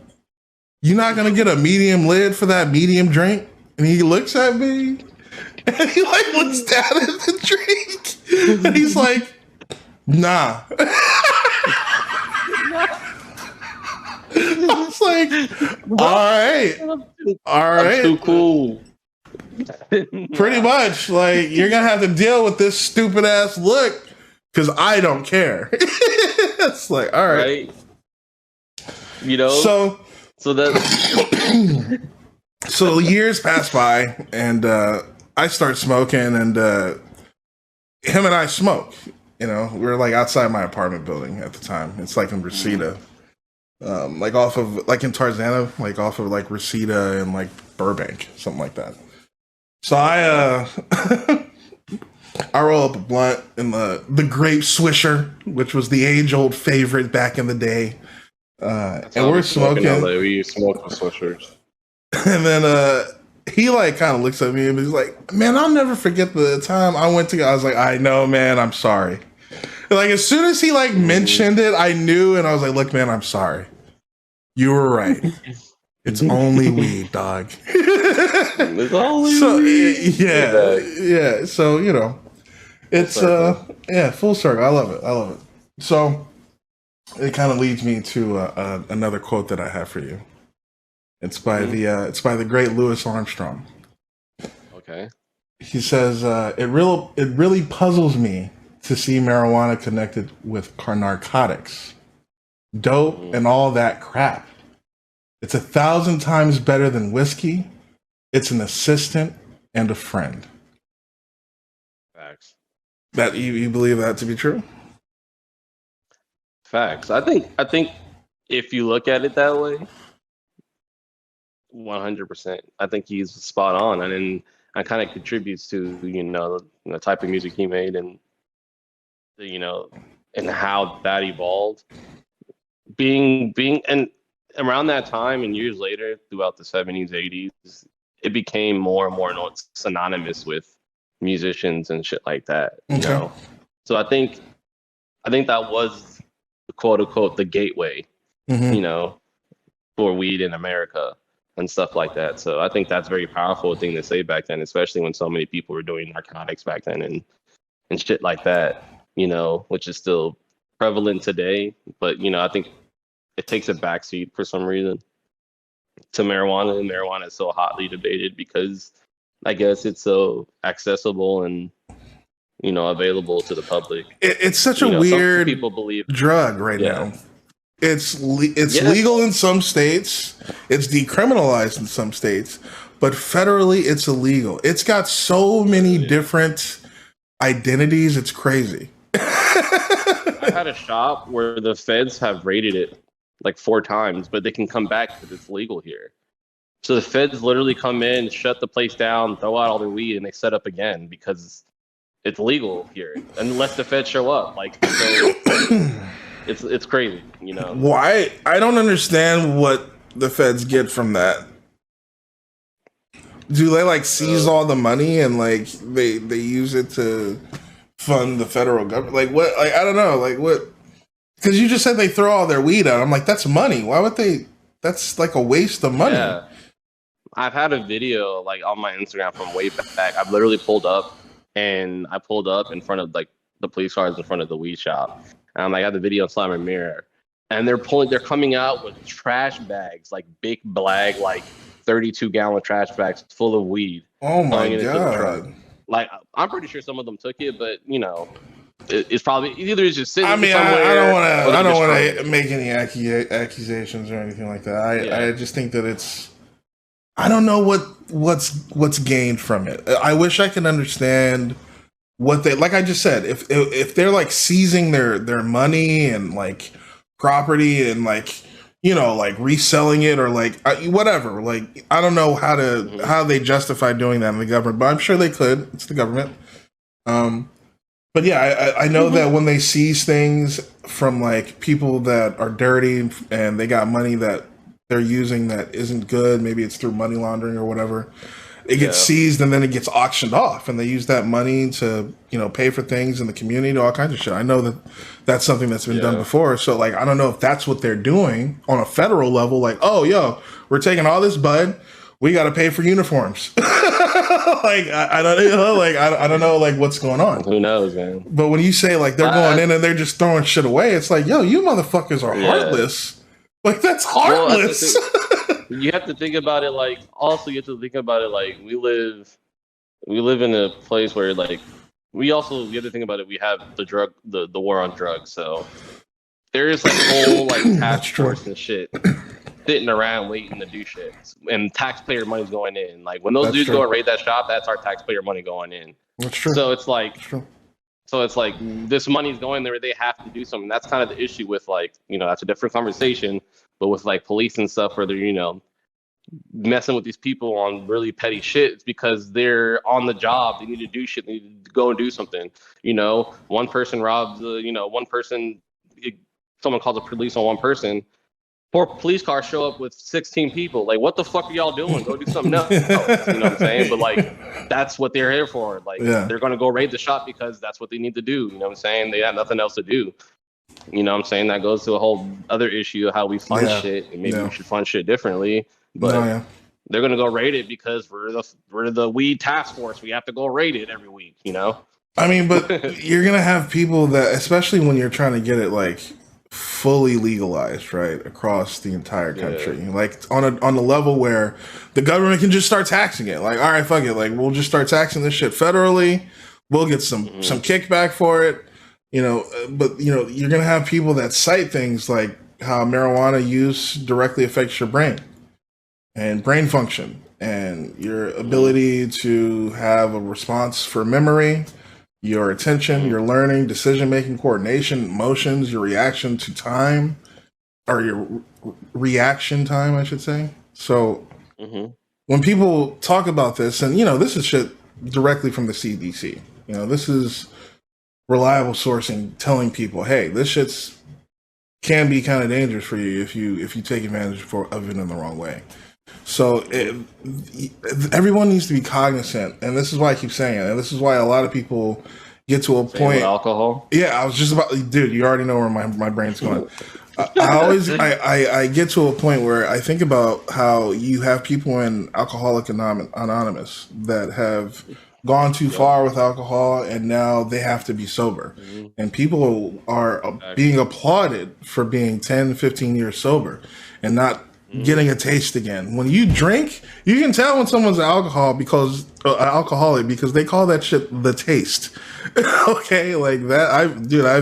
you're not going to get a medium lid for that medium drink? And he looks at me. And he like looks down at the drink, and he's like, "Nah." I was like, "All right, too cool." Pretty much, like you're gonna have to deal with this stupid ass look because I don't care. It's like, all right. You know. So that. So years pass by, and I start smoking, and him and I smoke. You know, we were like outside my apartment building at the time. It's like in Reseda, like off of like in Tarzana, like off of like Reseda and like Burbank, something like that. So I roll up a blunt in the grape swisher, which was the age-old favorite back in the day, and we're smoking. We used to smoke with swishers, and then he like kind of looks at me and he's like, "Man, I'll never forget the time I went to." I was like, "I know, man. I'm sorry." And like as soon as he like mentioned it, I knew, and I was like, "Look, man, I'm sorry. You were right. It's only weed, dog." It's only weed. Yeah. So you know, it's full circle. I love it. So it kind of leads me to another quote that I have for you. It's by the great Louis Armstrong. Okay. He says, "It really puzzles me to see marijuana connected with narcotics, dope, and all that crap. It's 1,000 times better than whiskey. It's an assistant and a friend." Facts. That you believe that to be true? Facts. I think if you look at it that way, 100%. I think he's spot on, and it kind of contributes to the type of music he made, and and how that evolved. Being and around that time and years later, throughout the 70s, 80s, it became more and more synonymous with musicians and shit like that. You know, so I think that was quote unquote the gateway. You know, for weed in America and stuff like that. So I think that's a very powerful thing to say back then, especially when so many people were doing narcotics back then and shit like that, you know, which is still prevalent today. But, you know, I think it takes a backseat for some reason to marijuana, and marijuana is so hotly debated because I guess it's so accessible and, you know, available to the public. It's such a weird people believe drug right now. It's legal in some states. It's decriminalized in some states, but federally it's illegal. It's got so many different identities. It's crazy. I had a shop where the feds have raided it like 4 times, but they can come back because it's legal here. So the feds literally come in, shut the place down, throw out all their weed, and they set up again because it's legal here, unless the feds show up. Like, so it's crazy, you know. Why? I don't understand what the feds get from that. Do they like seize all the money and like they use it to fund the federal government? Like what? Like I don't know. Like what? Because you just said they throw all their weed out. I'm like, that's money. Why would they? That's like a waste of money. Yeah. I've had a video like on my Instagram from way back. I've literally pulled up in front of like the police cars in front of the weed shop. And I got the video inside my mirror. And they're coming out with trash bags, like big black, like 32-gallon trash bags full of weed. Oh my God. Like, I'm pretty sure some of them took it, but you know, it's probably either it's just sitting. I mean, somewhere. I don't want to make any accusations or anything like that. I just think that it's. I don't know what's gained from it. I wish I could understand what they, like I just said, if they're like seizing their money and like property and like, you know, like reselling it or like whatever, like I don't know how they justify doing that in the government, but I'm sure they could. It's the government. But yeah, I know that when they seize things from like people that are dirty and they got money that they're using that isn't good, maybe it's through money laundering or whatever, it gets seized and then it gets auctioned off and they use that money to, you know, pay for things in the community, all kinds of shit. I know that that's something that's been done before. So like, I don't know if that's what they're doing on a federal level. Like, oh, yo, we're taking all this bud. We got to pay for uniforms. Like, I don't, you know, like, I don't know, like what's going on. Who knows, man? But when you say like they're going in and they're just throwing shit away, it's like, yo, you motherfuckers are heartless. Like, that's heartless. Well, you have to think about it like, also you have to think about it like we live in a place where like we have to think about it. We have the war on drugs. So there is like whole like task force and shit sitting around waiting to do shit, and taxpayer money's going in. Like when those dudes go and raid that shop, that's our taxpayer money going in. That's true. So it's like, this money's going there. They have to do something. That's kind of the issue with like, you know, that's a different conversation. But with like police and stuff, where they're, you know, messing with these people on really petty shit, it's because they're on the job. They need to do shit. They need to go and do something. You know, one person robs, someone calls the police on one person. 4 police cars show up with 16 people. Like, what the fuck are y'all doing? Go do something else. You know what I'm saying? But like, that's what they're here for. Like, they're going to go raid the shop because that's what they need to do. You know what I'm saying? They have nothing else to do. You know what I'm saying? That goes to a whole other issue of how we fund shit, and maybe we should fund shit differently. But they're gonna go raid it because we're the weed task force. We have to go raid it every week, you know? I mean, but you're gonna have people that, especially when you're trying to get it like fully legalized, right, across the entire country, like on a level where the government can just start taxing it. Like, all right, fuck it, like we'll just start taxing this shit federally. We'll get some kickback for it. You know, but, you know, you're going to have people that cite things like how marijuana use directly affects your brain and brain function and your ability to have a response for memory, your attention, your learning, decision-making, coordination, emotions, your reaction to time, or your reaction time, I should say. So when people talk about this, and, you know, this is shit directly from the CDC. You know, this is reliable sourcing telling people, hey, this shit's can be kind of dangerous for you if you take advantage of it in the wrong way. So everyone needs to be cognizant, and this is why I keep saying it, and this is why a lot of people get to a point. With alcohol. Yeah, I was just about, dude. You already know where my brain's going. I get to a point where I think about how you have people in Alcoholic Anonymous that have gone too far with alcohol and now they have to be sober. Mm-hmm. And people are being applauded for being 10, 15 years sober and not getting a taste again. When you drink, you can tell when someone's alcoholic because they call that shit the taste. Okay, like that.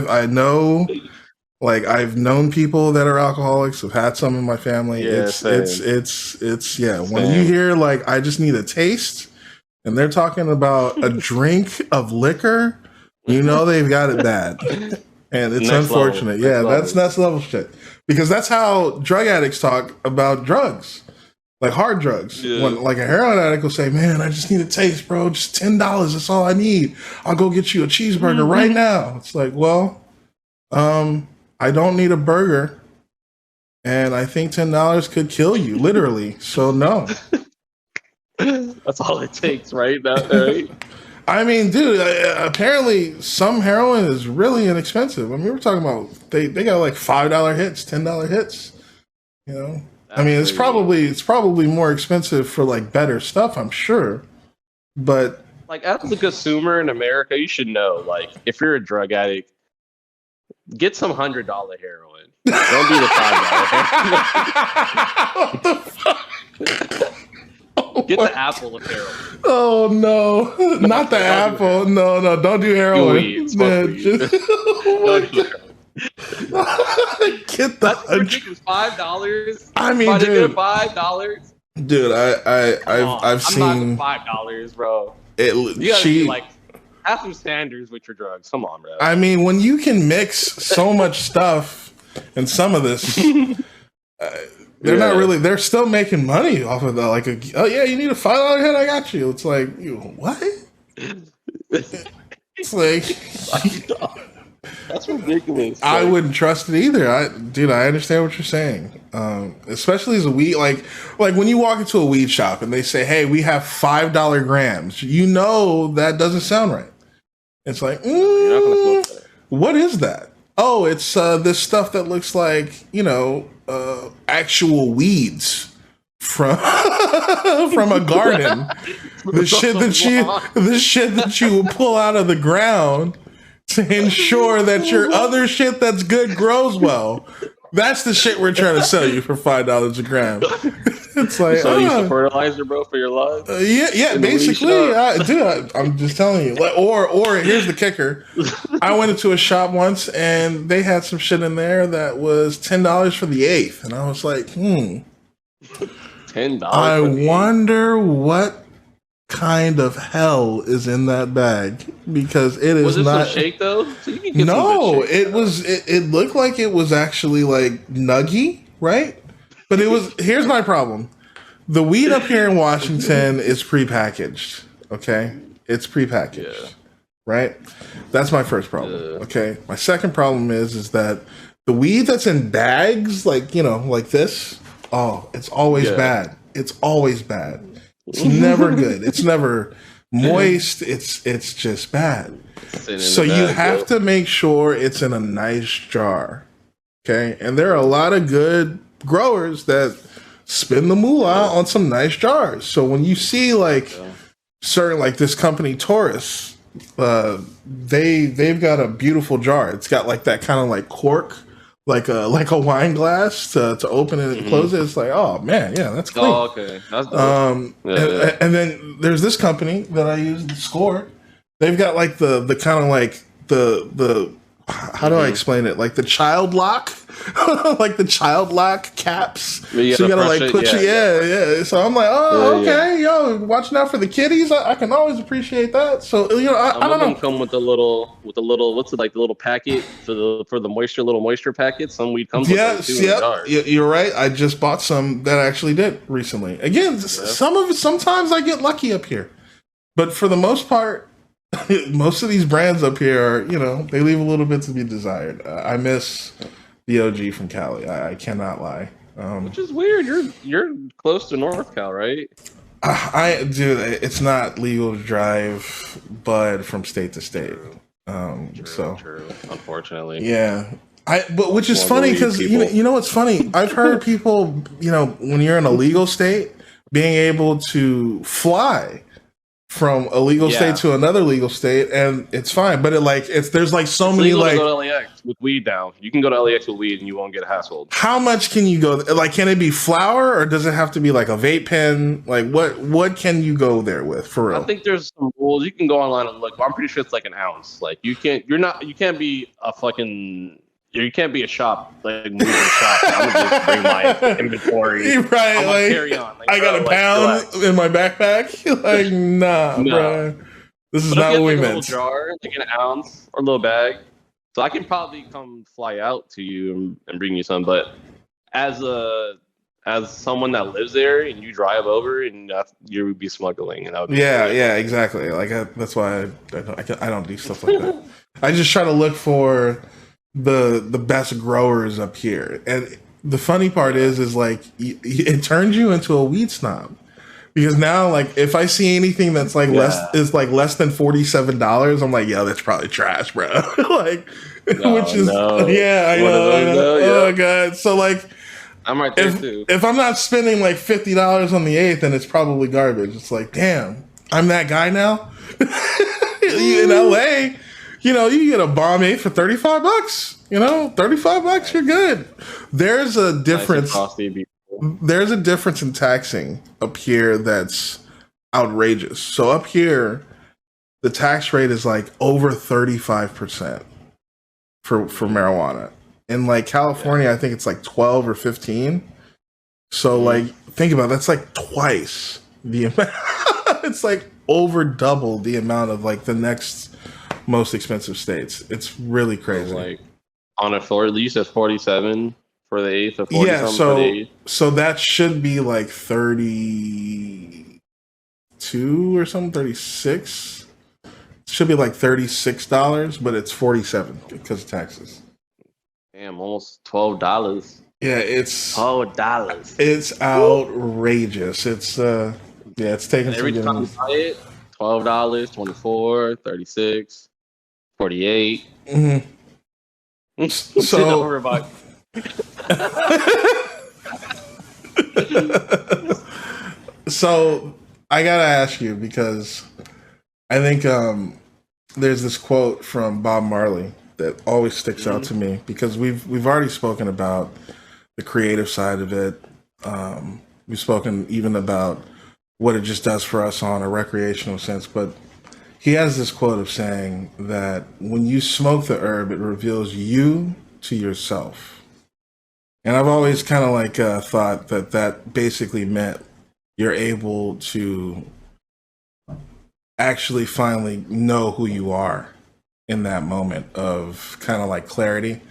I know. Like I've known people that are alcoholics. I've had some in my family. Yeah, it's yeah. When you hear like I just need a taste, and they're talking about a drink of liquor, you know they've got it bad, and it's next unfortunate. Level. Yeah, that's next level shit. Because that's how drug addicts talk about drugs, like hard drugs. Yeah. When like a heroin addict will say, "Man, I just need a taste, bro. Just $10. That's all I need. I'll go get you a cheeseburger right now." It's like, well, I don't need a burger, and I think $10 could kill you, literally. So no. That's all it takes, right? Right? I mean, dude, apparently some heroin is really inexpensive. I mean, we're talking about they got like $5 hits, $10 hits. You know, that's I mean, it's probably more expensive for like better stuff, I'm sure. But like as a consumer in America, you should know, like, if you're a drug addict, get some $100 heroin. Don't do the $5 heroin. What the fuck? Get the apple of heroin. Oh no, not the apple. No, don't do heroin. Don't do heroin. Get the $5. I mean, dude, $5. Dude, I've seen I'm not $5, bro. You gotta be like, have some standards with your drugs. Come on, bro. I mean, when you can mix so much stuff in some of this. They're not really. They're still making money off of that. Like, oh yeah, you need a $5 hit. I got you. It's like, what? It's like, that's ridiculous. I wouldn't trust it either. I understand what you're saying. Especially as a weed, like when you walk into a weed shop and they say, "Hey, we have $5 grams." You know that doesn't sound right. It's like, you're not gonna smoke that. What is that? Oh, it's this stuff that looks like, actual weeds from a garden. The shit that you will pull out of the ground to ensure that your other shit that's good grows well. That's the shit we're trying to sell you for $5 a gram. It's like, so you use fertilizer, bro, for your lawn? Yeah, basically, I'm just telling you. Like, or here's the kicker: I went into a shop once and they had some shit in there that was $10 for the eighth, and I was like, $10. I wonder what kind of hell is in that bag, because it is not. Was it some shake though? So you can get no, some shake, it was. It looked like it was actually like nuggy, right? But it was. Here's my problem: the weed up here in Washington is prepackaged. Okay, it's prepackaged, right? That's my first problem. Okay, my second problem is that the weed that's in bags, like like this. Oh, it's always bad. It's always bad. It's never good. It's never moist. It's just bad. So you have to make sure it's in a nice jar. Okay, and there are a lot of good growers that spend the moolah on some nice jars. So when you see like certain, like this company Taurus, they've got a beautiful jar. It's got like that kind of like cork, like a wine glass to open it and close it. It's like, oh man, yeah, that's clean. Oh, okay, that's dope. And then there's this company that I use, the Score. They've got like the kind of like the how do I explain it? Like the child lock, like the child lock caps. So you gotta like put yeah. So I'm like, oh, okay, yo, watching out for the kitties. I can always appreciate that. So I don't know. Come with the little what's it, like the little packet for the little moisture packet. Some weed comes with that too. You're right. I just bought some that I actually did recently. Again, some of it. Sometimes I get lucky up here, but for the most part, Most of these brands up here are, they leave a little bit to be desired. I miss the OG from Cali. I cannot lie. Which is weird. You're close to North Cal, right? Dude, it's not legal to drive bud from state to state. True. Unfortunately, yeah. But which is More funny believe because people. you know what's funny? I've heard people, when you're in a legal state, being able to fly from a legal Yeah. state to another legal state, and it's fine. But there's like so It's many legal to like. go to LAX with weed now. You can go to LAX with weed and you won't get hassled. How much can you go? Like, can it be flour or does it have to be like a vape pen? Like, what can you go there with for real? I think there's some rules. You can go online and look, but I'm pretty sure it's like an ounce. Like you can't be a fucking. You can't be a shop, like moving shop. I'm gonna just bring my inventory. Right, I'm like, carry on. Like, I got a pound in my backpack. Like, nah, No. bro. This is But not if what you we have like a little meant. jar, like an ounce or a little bag, so I can probably come fly out to you and bring you some. But as someone that lives there and you drive over and you would be smuggling, and that would be Yeah, exactly. Like, that's why I don't do stuff like that. I just try to look for the best growers up here. And the funny part is like it turns you into a weed snob. Because now, like, if I see anything that's like less than $47, I'm like, yo, that's probably trash, bro. Like, which is I know. Yeah. Oh god. So like, I'm right there too. if I'm not spending like $50 on the eighth, then it's probably garbage. It's like, damn, I'm that guy now. In LA, you get a bomb eighth for $35. $35, you're good. There's a difference. There's a difference in taxing up here that's outrageous. So up here, the tax rate is like over 35% for marijuana. In like California, I think it's like 12 or 15. So like, think about it, that's like twice the amount. It's like over double the amount of like the next most expensive states. It's really crazy. So, like on a floor, you said 47 for the eighth, or 40 Yeah, for the eighth. so that should be like 32 or something, 36. It should be like $36, but it's 47 because of taxes. Damn, almost $12. Yeah, it's $12. It's outrageous. It's it's taking And every some time you buy it, $12, 24, 36, 48. Mm-hmm. So about So I gotta ask you, because I think there's this quote from Bob Marley that always sticks out to me, because we've already spoken about the creative side of it. We've spoken even about what it just does for us on a recreational sense, but he has this quote of saying that when you smoke the herb, it reveals you to yourself. And I've always kind of like thought that basically meant you're able to actually finally know who you are in that moment of kind of like clarity.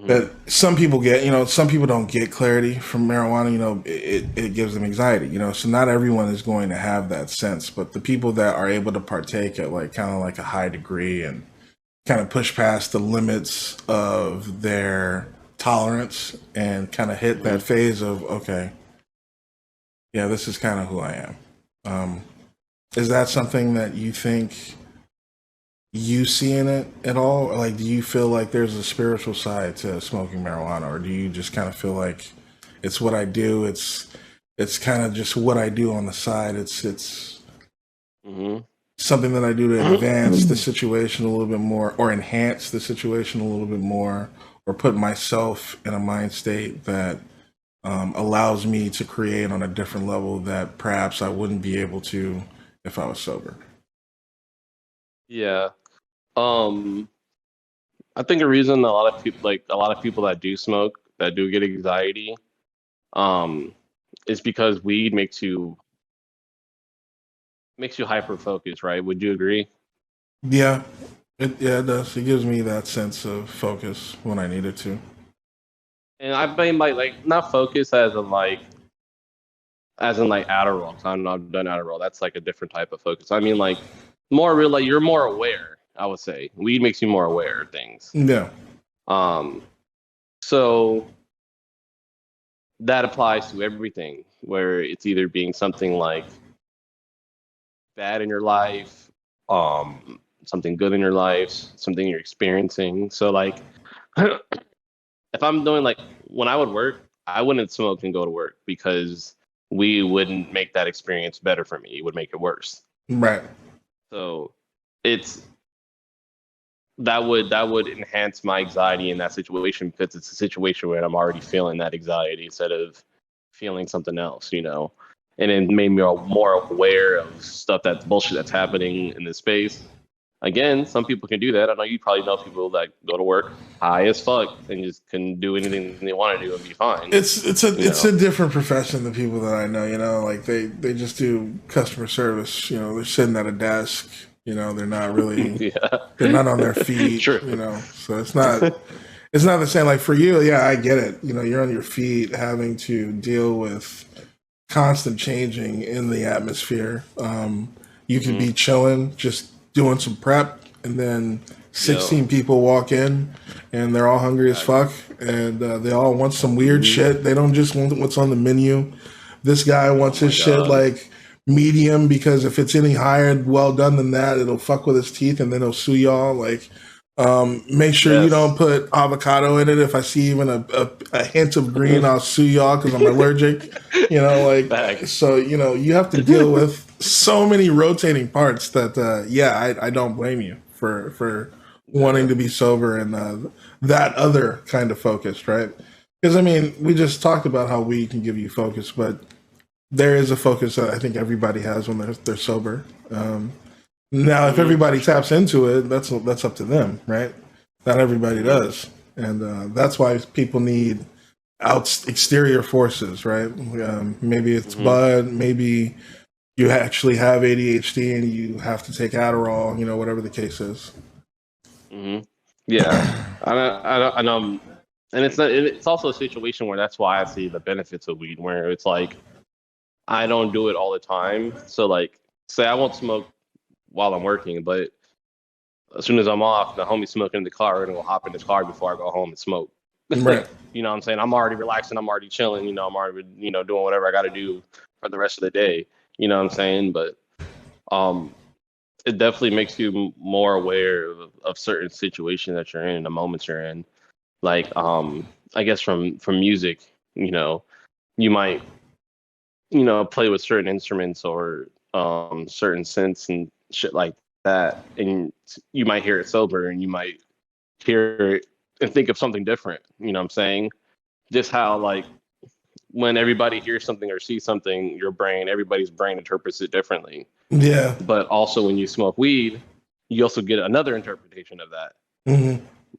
That some people get, some people don't get clarity from marijuana. It gives them anxiety, so not everyone is going to have that sense, but the people that are able to partake at like kind of like a high degree and kind of push past the limits of their tolerance and kind of hit that phase of, okay, yeah, this is kind of who I am. Is that something that you think you see in it at all? Like, do you feel like there's a spiritual side to smoking marijuana, or do you just kind of feel like it's what I do? It's kind of just what I do on the side. It's something that I do to advance the situation a little bit more, or enhance the situation a little bit more, or put myself in a mind state that allows me to create on a different level that perhaps I wouldn't be able to if I was sober. Yeah. I think a reason a lot of people that do smoke, that do get anxiety, is because weed makes you hyper focused, right? Would you agree? Yeah, it does. It gives me that sense of focus when I need it to. And I mean like not focus as in like Adderall. 'Cause I don't know, I've done Adderall. That's like a different type of focus. I mean like more real. Like you're more aware. I would say weed makes you more aware of things. Yeah. Um, so that applies to everything. Where it's either being something like bad in your life, something good in your life, something you're experiencing. So like, if I'm doing like when I would work, I wouldn't smoke and go to work because we wouldn't make that experience better for me. It would make it worse. Right. So it's that would enhance my anxiety in that situation because it's a situation where I'm already feeling that anxiety instead of feeling something else, you know. And it made me more aware of stuff that's bullshit that's happening in this space. Again, some people can do that. I know you probably know people that go to work high as fuck and just can do anything they want to do and be fine. It's a different profession than people that I know. You know, like they just do customer service. You know, they're sitting at a desk. You know, they're not really they're not on their feet. True. You know, so it's not the same. Like for you, yeah, I get it. You know, you're on your feet, having to deal with constant changing in the atmosphere. You could be chilling, just doing some prep, and then 16 people walk in, and they're all hungry as fuck, and they all want some weird shit. They don't just want what's on the menu. This guy wants his shit like medium because if it's any higher, well done than that, it'll fuck with his teeth, and then he'll sue y'all. Like, make sure you don't put avocado in it. If I see even a hint of green, I'll sue y'all because I'm allergic. You know, like, so, you know, you have to deal with so many rotating parts that, I don't blame you for wanting to be sober and that other kind of focused, right? Because, I mean, we just talked about how weed can give you focus, but there is a focus that I think everybody has when they're sober. Now, if everybody taps into it, that's up to them, right? Not everybody does, and that's why people need exterior forces, right? Maybe it's bud, maybe you actually have ADHD and you have to take Adderall, you know, whatever the case is. Yeah, I know, and it's also a situation where that's why I see the benefits of weed, where it's like I don't do it all the time. So like, say I won't smoke while I'm working, but as soon as I'm off, the homie's smoking in the car, and we'll hop in the car before I go home and smoke. Right. You know what I'm saying? I'm already relaxing. I'm already chilling. You know, I'm already, you know, doing whatever I got to do for the rest of the day. You know what I'm saying? But it definitely makes you more aware of certain situations that you're in, the moments you're in. Like, I guess from music, you know, you might, you know, play with certain instruments or certain synths and shit like that, and you might hear it sober, and you might hear it and think of something different. You know what I'm saying? Just how like when everybody hears something or sees something, everybody's brain interprets it differently. Yeah. But also when you smoke weed, you also get another interpretation of that.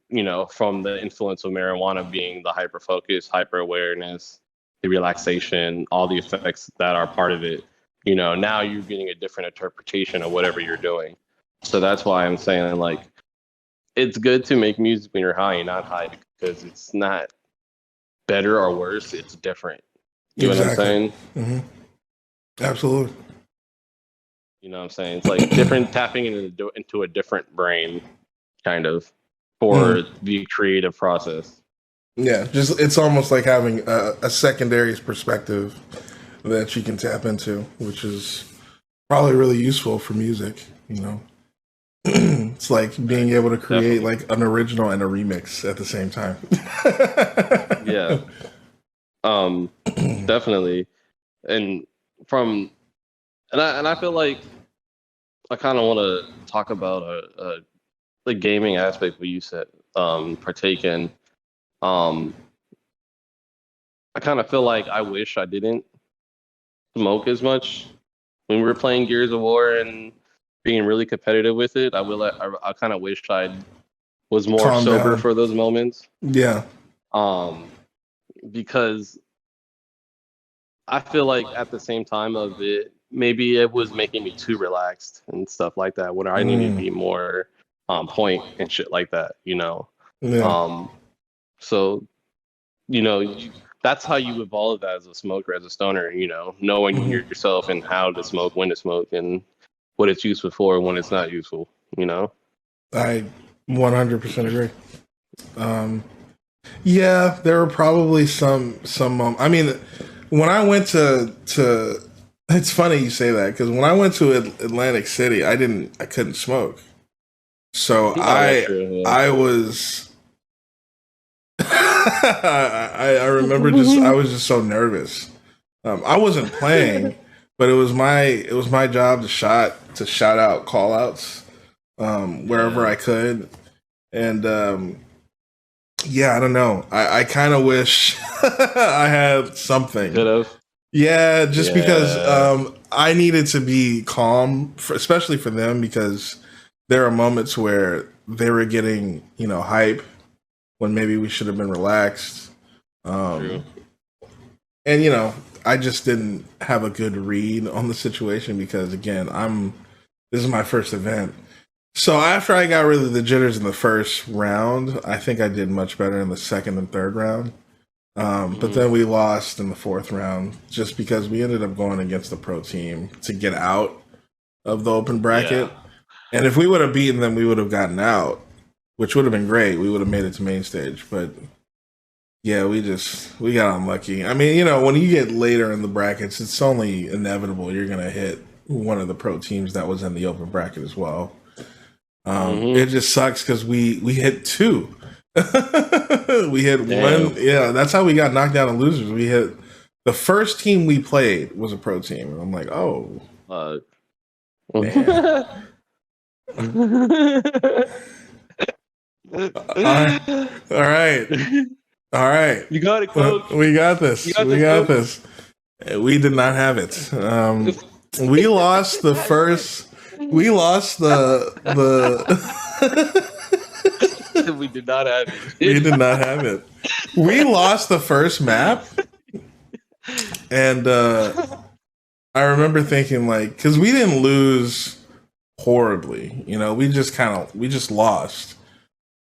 You know, from the influence of marijuana being the hyper focus, hyper awareness, the relaxation, all the effects that are part of it. You know, now you're getting a different interpretation of whatever you're doing. So that's why I'm saying, like, it's good to make music when you're high and not high, because it's not better or worse. It's different. You know what I'm saying? Absolutely. You know what I'm saying? It's like different tapping into a different brain, kind of, for the creative process. Yeah, just it's almost like having a secondary perspective that you can tap into, which is probably really useful for music. You know, it's like being able to create like an original and a remix at the same time. Yeah, definitely, and I feel like I kind of want to talk about the gaming aspect we used to partake in. I kind of feel like I wish I didn't smoke as much when we were playing Gears of War and being really competitive with it. I kind of wish I was more Calm sober down. for those moments. Yeah. Because I feel like at the same time of it, maybe it was making me too relaxed and stuff like that, when I needed to be more on point and shit like that, you know? Yeah. So, you know, that's how you evolve as a smoker, as a stoner, you know, knowing yourself and how to smoke, when to smoke, and what it's useful for and when it's not useful. You know. I 100% agree. Yeah, there were probably some. I mean, when I went to, it's funny you say that because when I went to Atlantic City, I couldn't smoke, so I was. I remember I was just so nervous. I wasn't playing, but it was my job to shout out call outs wherever I could. And yeah, I don't know. I kind of wish I had something. Could have. Yeah, just because I needed to be calm, especially for them, because there are moments where they were getting, hype when maybe we should have been relaxed. True. And, I just didn't have a good read on the situation because, again, this is my first event. So after I got rid of the jitters in the first round, I think I did much better in the second and third round. But then we lost in the fourth round just because we ended up going against the pro team to get out of the open bracket. Yeah. And if we would have beaten them, we would have gotten out, which would have been great. We would have made it to main stage. But yeah, we got unlucky. I mean, when you get later in the brackets, it's only inevitable you're going to hit one of the pro teams that was in the open bracket as well. It just sucks because we hit two. We hit one. Yeah, that's how we got knocked down in losers. We hit the first team we played was a pro team. And I'm like, oh. Damn. All right. You got it, coach. We got this. We got this. We did not have it. We lost the first. We lost the. We did not have it. We did not have it. We lost the first map, and I remember thinking because we didn't lose horribly, we just lost.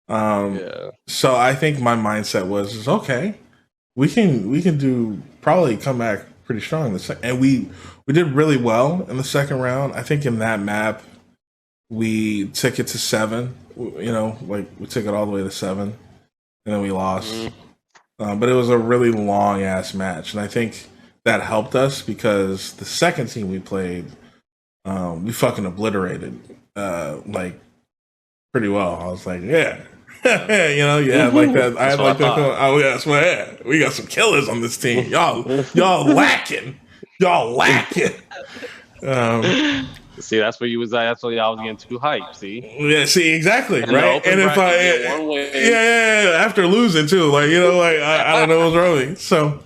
So I think my mindset was okay. We can probably come back pretty strong in the second, and we did really well in the second round. I think in that map we took it to 7. We took it all the way to 7, and then we lost. But it was a really long ass match, and I think that helped us because the second team we played, we fucking obliterated, pretty well. I was like, yeah. Like that. I had like that. Oh yeah, that's what. Yeah, we got some killers on this team. Y'all lacking. Y'all lacking. See, that's where you was at. That's where I was getting too hyped. See. Yeah. See, exactly. Right. And if after losing too, I don't know what's wrong. So,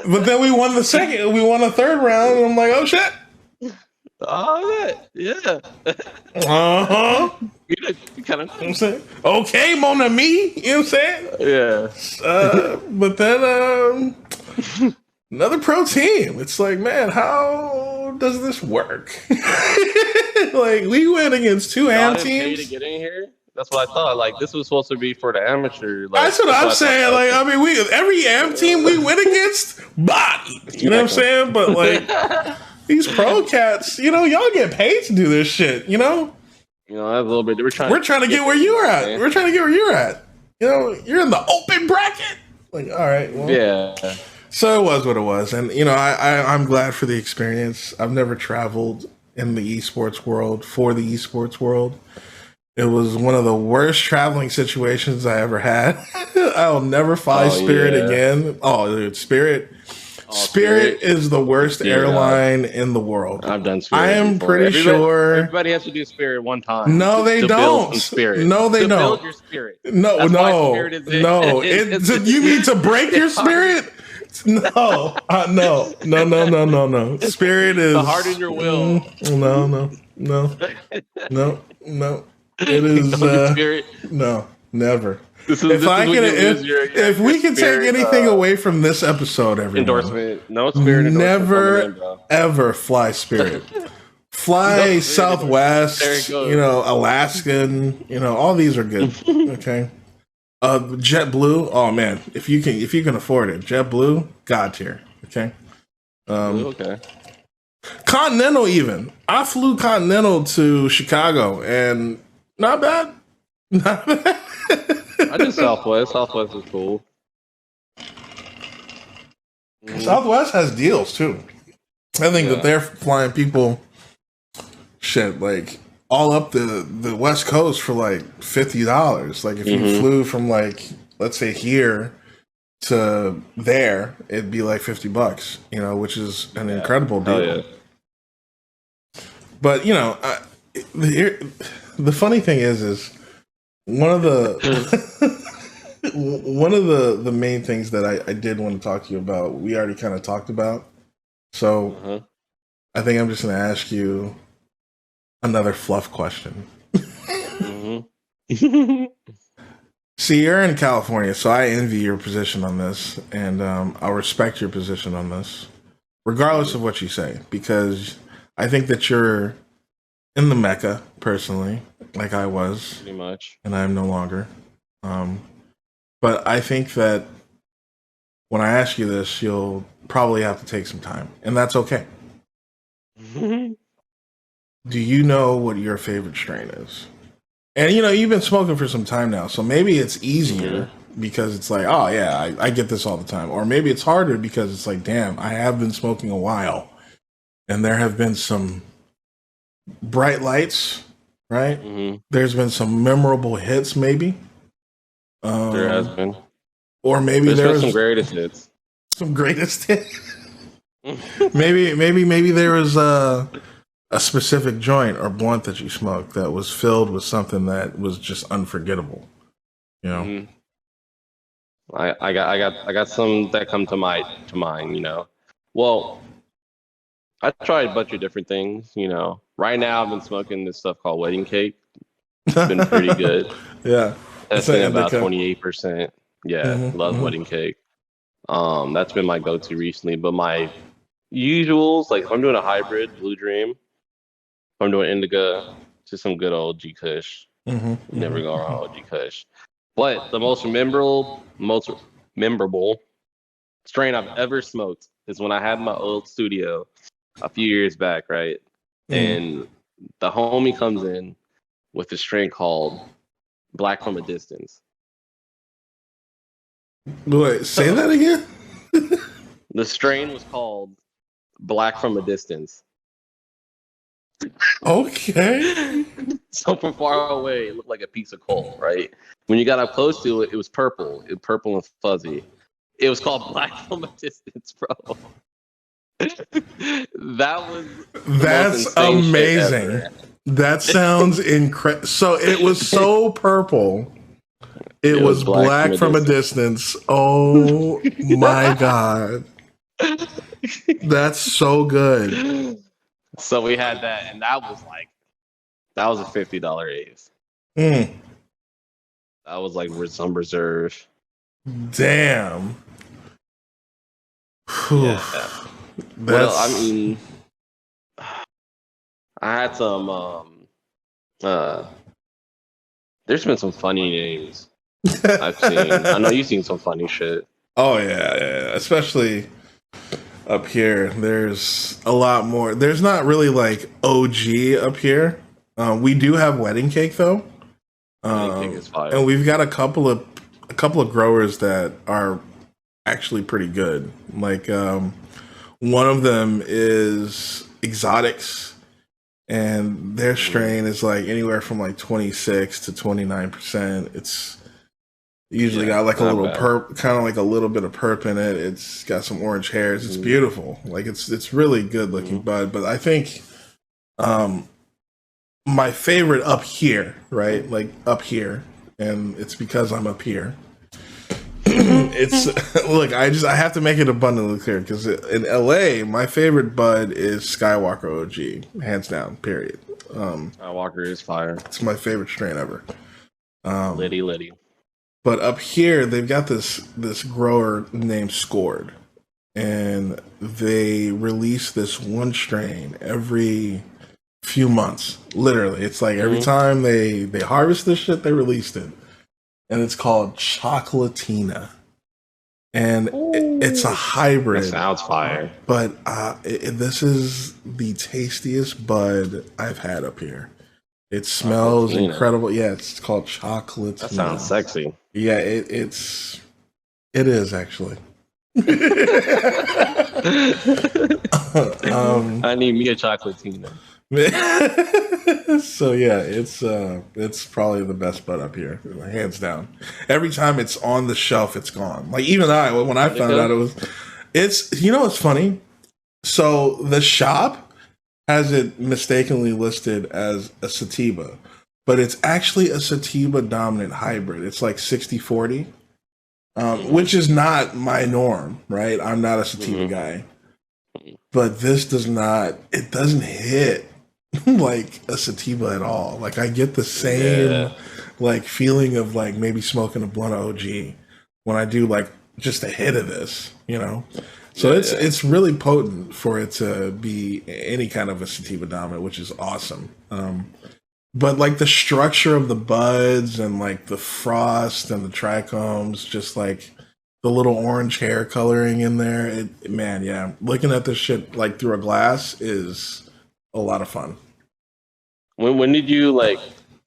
but then we won the second. We won the third round, and I'm like, oh shit. Oh yeah. You kind of. I'm saying, okay, mon ami. You know what I'm saying? Yeah. But then another pro team. It's like, man, how does this work? We went against two AM teams. To get in here. That's what I thought. This was supposed to be for the amateur. That's what I'm saying. Every AM team we went against, body. You know what I'm saying? But these pro cats, y'all get paid to do this shit. That's a little bit. We're trying to get where you're at. Man. We're trying to get where you're at. You're in the open bracket. All right. Well, yeah. So it was what it was, and I'm glad for the experience. I've never traveled in the esports world for the esports world. It was one of the worst traveling situations I ever had. I'll never fly Spirit again. Oh, dude, Spirit. Spirit is the worst airline in the world. I've done Spirit. I am pretty sure everybody has to do Spirit one time. No, they don't. Spirit. No, they don't. Build your spirit. No. You mean to break your spirit? No. Spirit is to harden your will. No. It is spirit. No, never. If we can take anything away from this episode, everyone, endorsement. No Spirit. Never ever fly Spirit. Fly Southwest. Alaskan. All these are good. Okay. JetBlue. Oh man, if you can afford it, JetBlue, God tier. Okay. Okay. Continental even. I flew Continental to Chicago and not bad. Not bad. I did Southwest. Southwest was cool. Southwest has deals too. I think that they're flying people shit like all up the West Coast for like $50. Like if you flew from like let's say here to there, it'd be like $50, you know, which is an incredible deal. Yeah. But you know, the funny thing is one of the one of the main things that I did want to talk to you about, we already kind of talked about. So I think I'm just going to ask you another fluff question. See, you're in California, so I envy your position on this, and I'll respect your position on this, regardless of what you say, because I think that you're in the Mecca, personally, like I was. Pretty much. And I'm no longer. But I think that when I ask you this, you'll probably have to take some time, and that's okay. Do you know what your favorite strain is? And you know, you've been smoking for some time now, so maybe it's easier because it's like, oh yeah, I get this all the time. Or maybe it's harder because it's like, damn, I have been smoking a while. And there have been some bright lights, right? There's been some memorable hits, maybe. There has been. Or maybe there's some greatest hits. Some greatest hits. maybe there was a specific joint or blunt that you smoked that was filled with something that was just unforgettable. You know, I got some that come to mind. You know, well, I tried a bunch of different things. You know, right now I've been smoking this stuff called wedding cake. It's been pretty good. Yeah, that's been about 28%. Yeah, love wedding cake. That's been my go-to recently. But my usuals, like if I'm doing a hybrid, Blue Dream. I'm doing indica, just some good old G Kush. Never go wrong with G Kush. But the most memorable strain I've ever smoked is when I had my old studio a few years back, right? And the homie comes in with a strain called Black from a Distance. Wait, say that again? The strain was called Black from a Distance. Okay. So from far away, it looked like a piece of coal, right? When you got up close to it, it was purple. It was purple and fuzzy. It was called Black from a Distance, bro. That's amazing. That sounds incredible. So it was so purple. It was black from a distance. Oh my God. That's so good. So we had that, and that was a $50 ace. That was like some reserve. Damn. Yeah. Well, I mean, I had some. There's been some funny names I've seen. I know you've seen some funny shit. Oh yeah. Especially up here, there's a lot more. There's not really like OG up here. We do have wedding cake though. Wedding cake is fire. And we've got a couple of growers that are actually pretty good. Like one of them is Exotics, and their strain is like anywhere from like 26 to 29%. It's usually got like a little perp, kind of like a little bit of perp in it. It's got some orange hairs. It's beautiful. Like it's really good looking bud. But I think my favorite up here, right? Like up here, and it's because I'm up here. It's look, I have to make it abundantly clear because in LA, my favorite bud is Skywalker OG, hands down. Period. Skywalker is fire. It's my favorite strain ever. Liddy. But up here, they've got this grower named Scored, and they release this one strain every few months. Literally, it's like every time they harvest this shit, they released it, and it's called Chocolatina. and it's a Ooh, that hybrid. sounds fire. But this is the tastiest bud I've had up here. It smells Chocolatina. incredible. Yeah, it's called That sounds chocolatina. sexy. Yeah, it is actually. I need me a chocolatina. So yeah, it's probably the best bud up here, hands down. Every time it's on the shelf, it's gone. Like even when I found out it's it's funny. So the shop has it mistakenly listed as a sativa, but it's actually a sativa dominant hybrid. It's like 60-40, which is not my norm, right? I'm not a sativa guy, but this it doesn't hit like a sativa at all. Like I get the same like feeling of like maybe smoking a blunt of OG when I do like just a hit of this, So it's really potent for it to be any kind of a sativa dominant, which is awesome. But like the structure of the buds and like the frost and the trichomes, just like the little orange hair coloring in there, man, yeah. Looking at this shit like through a glass is a lot of fun. When did you like?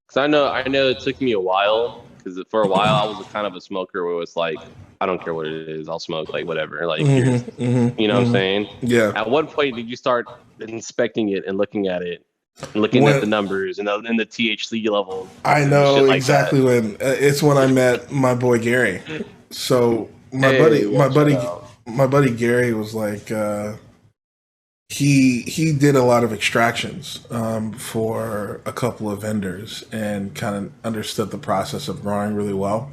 Because I know it took me a while. Because for a while I was kind of a smoker where it's like I don't care what it is, I'll smoke like whatever. Like here's, you know what I'm saying? Yeah. At what point did you start inspecting it and looking at it, and looking at the numbers and the THC level? I know exactly when. It's when I met my boy Gary. So my buddy Gary was like. He did a lot of extractions for a couple of vendors and kind of understood the process of growing really well.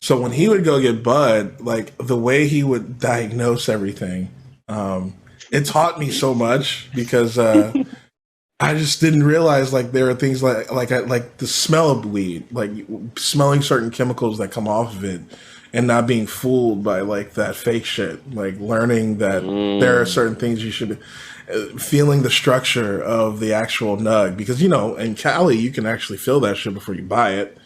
So when he would go get bud, like the way he would diagnose everything, it taught me so much because I just didn't realize like there are things like the smell of weed, like smelling certain chemicals that come off of it, and not being fooled by like that fake shit, like learning that there are certain things you should feeling the structure of the actual nug, because in Cali you can actually feel that shit before you buy it,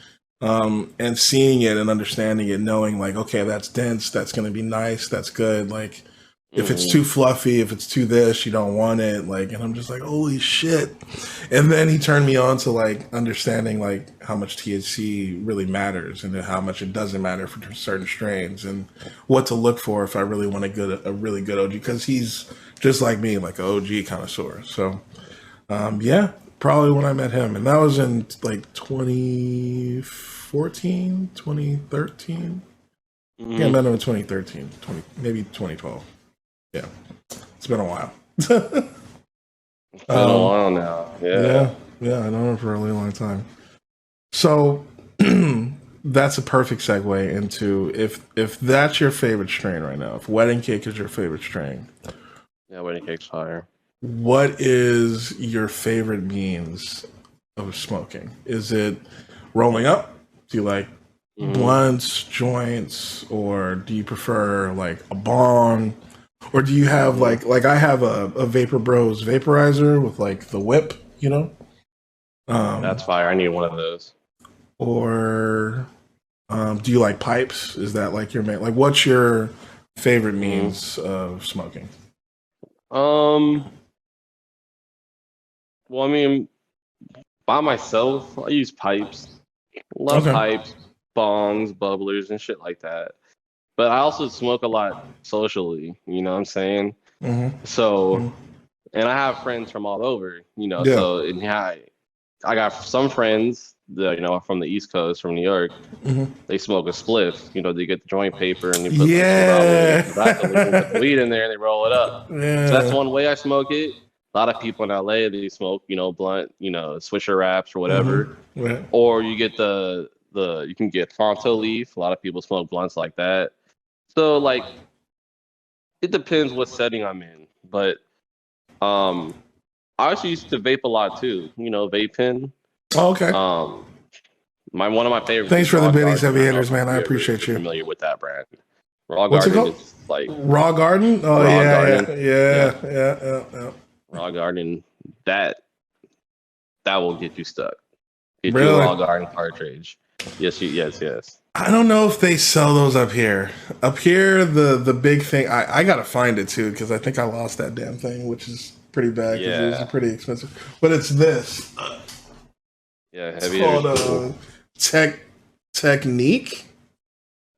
and seeing it and understanding it, knowing like, okay, that's dense, that's going to be nice, that's good, like if it's too fluffy, if it's too this, you don't want it, like, and I'm just like, holy shit. And then he turned me on to like understanding like how much THC really matters and how much it doesn't matter for certain strains, and what to look for if I really want a really good OG, because he's just like me, like an OG connoisseur. So yeah, probably when I met him, and that was in like 2014, 2013. Yeah, I met him in 2013, maybe 2012. Yeah, it's been a while. It's been a while now. Yeah, I know him for a really long time. So that's a perfect segue into if that's your favorite strain right now. If wedding cake is your favorite strain, yeah, wedding cake's fire. What is your favorite means of smoking? Is it rolling up? Do you like blunts, joints, or do you prefer like a bong? Or do you have like I have a Vapor Bros vaporizer with like the whip, That's fire. I need one of those. Or do you like pipes? Is that like your main? Like, what's your favorite means of smoking? Well, I mean, by myself, I use pipes. Love pipes, bongs, bubblers, and shit like that. But I also smoke a lot socially, you know what I'm saying? So, and I have friends from all over, so and I got some friends that, from the East Coast, from New York, they smoke a spliff, they get the joint paper and they put the weed in there and they roll it up. So that's one way I smoke it. A lot of people in LA, they smoke, blunt, Swisher wraps or whatever. Or you get you can get Fronto leaf. A lot of people smoke blunts like that. So like, it depends what setting I'm in. But I also used to vape a lot too. Vape pen. Oh, okay. One of my favorites. Thanks for the biddies, heavy hitters, man. I appreciate you. Familiar with that brand? Raw What's Garden it called? is like Raw Garden. Oh yeah. Raw Garden. That will get you stuck. Get Really? you a Raw Garden cartridge. Yes. I don't know if they sell those up here. Up here, the big thing, I gotta find it too, because I think I lost that damn thing, which is pretty bad because it was pretty expensive. But it's this. Yeah, It's heavy. called Technique.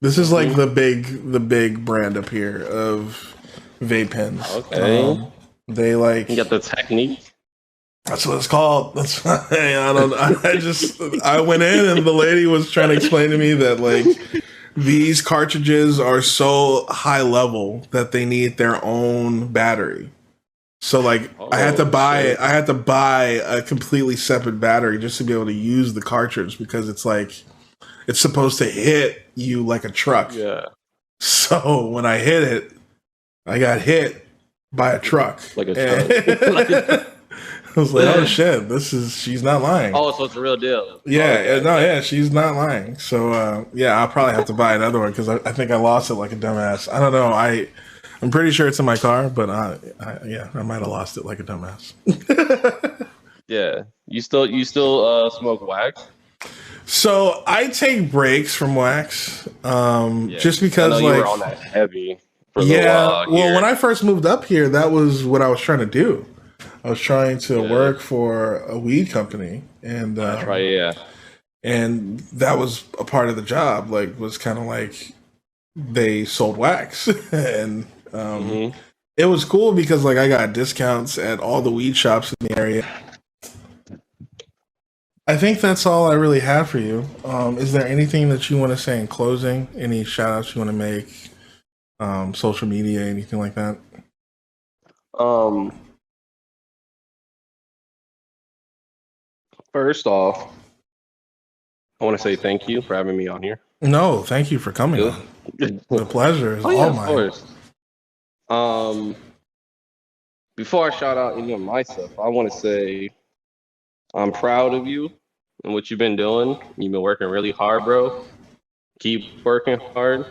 This is like the big brand up here of vape pens. Okay. They like You got the Technique. That's what it's called. That's why I went in and the lady was trying to explain to me that like these cartridges are so high level that they need their own battery. So like I had to buy a completely separate battery just to be able to use the cartridge because it's supposed to hit you like a truck. Yeah. So when I hit it, I got hit by a truck. Like a truck. I was like, oh shit, she's not lying. Oh, so it's a real deal. Yeah, she's not lying. So I'll probably have to buy another one because I think I lost it like a dumbass. I don't know. I'm pretty sure it's in my car, but I might have lost it like a dumbass. Yeah. You still smoke wax? So I take breaks from wax, just because you were on that heavy. For when I first moved up here, that was what I was trying to do. I was trying to work for a weed company, and that's right, yeah. And that was a part of the job. Like, was kind of like they sold wax, and it was cool because like I got discounts at all the weed shops in the area. I think that's all I really have for you. Is there anything that you want to say in closing? Any shout outs you want to make? Social media, anything like that? First off, I want to say thank you for having me on here. No, thank you for coming on. The pleasure is all mine. Of course. Before I shout out any of my stuff, I want to say I'm proud of you and what you've been doing. You've been working really hard, bro. Keep working hard.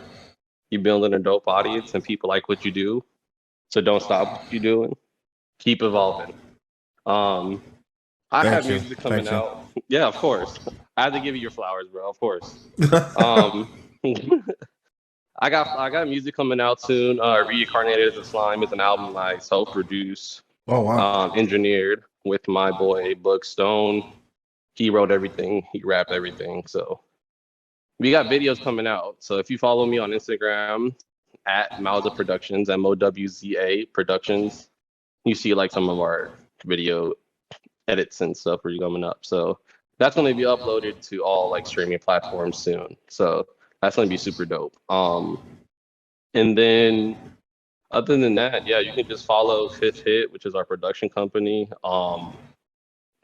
You're building a dope audience and people like what you do. So don't stop what you're doing. Keep evolving. I have music coming out. Yeah, of course. I had to give you your flowers, bro. Of course. I got music coming out soon. Reincarnated as a Slime is an album I self-produced. Oh wow. Engineered with my boy Book Stone. He wrote everything. He rapped everything. So we got videos coming out. So if you follow me on Instagram at MOWZA Productions, MOWZA Productions, you see like some of our video edits and stuff are coming up. So that's going to be uploaded to all like streaming platforms soon. So that's going to be super dope. And then other than that, yeah, you can just follow Fifth Hit, which is our production company.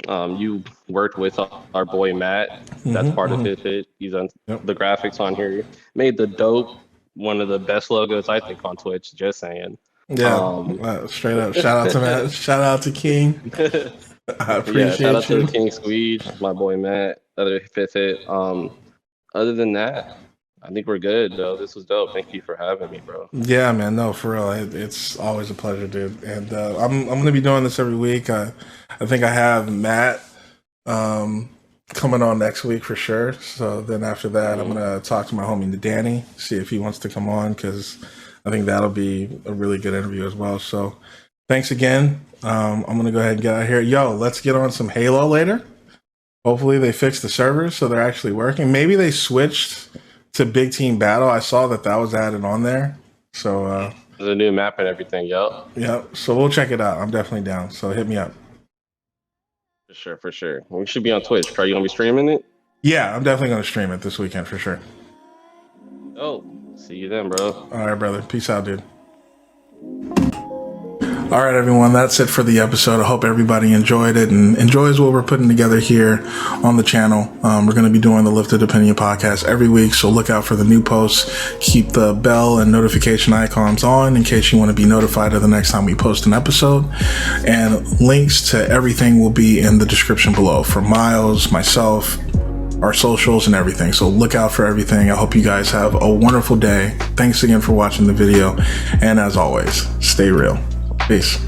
You worked with our boy Matt. That's part of Fifth Hit. He's on the graphics on here. Made the dope, one of the best logos I think on Twitch. Just saying. Yeah, straight up. Shout out to Matt. Shout out to King. I appreciate shout out you. to King Squeege, my boy Matt, other Fifth Hit. Other than that, I think we're good, though. This was dope. Thank you for having me, bro. Yeah, man. No, for real. It's always a pleasure, dude. And I'm gonna be doing this every week. I think I have Matt coming on next week for sure. So then after that, I'm gonna talk to my homie Danny, see if he wants to come on, because I think that'll be a really good interview as well. So thanks again. I'm gonna go ahead and get out of here. Yo, let's get on some Halo later. Hopefully they fixed the servers so they're actually working. Maybe they switched to Big Team Battle. I saw that was added on there. So there's a new map and everything. Yep. So we'll check it out. I'm definitely down. So hit me up. For sure. We should be on Twitch. Are you gonna be streaming it? Yeah, I'm definitely gonna stream it this weekend for sure. Oh, see you then, bro. All right, brother. Peace out, dude. All right, everyone, that's it for the episode. I hope everybody enjoyed it and enjoys what we're putting together here on the channel. We're going to be doing the Lifted Opinion podcast every week, so look out for the new posts. Keep the bell and notification icons on in case you want to be notified of the next time we post an episode. And links to everything will be in the description below for Myles, myself, our socials, and everything. So look out for everything. I hope you guys have a wonderful day. Thanks again for watching the video. And as always, stay real. Peace.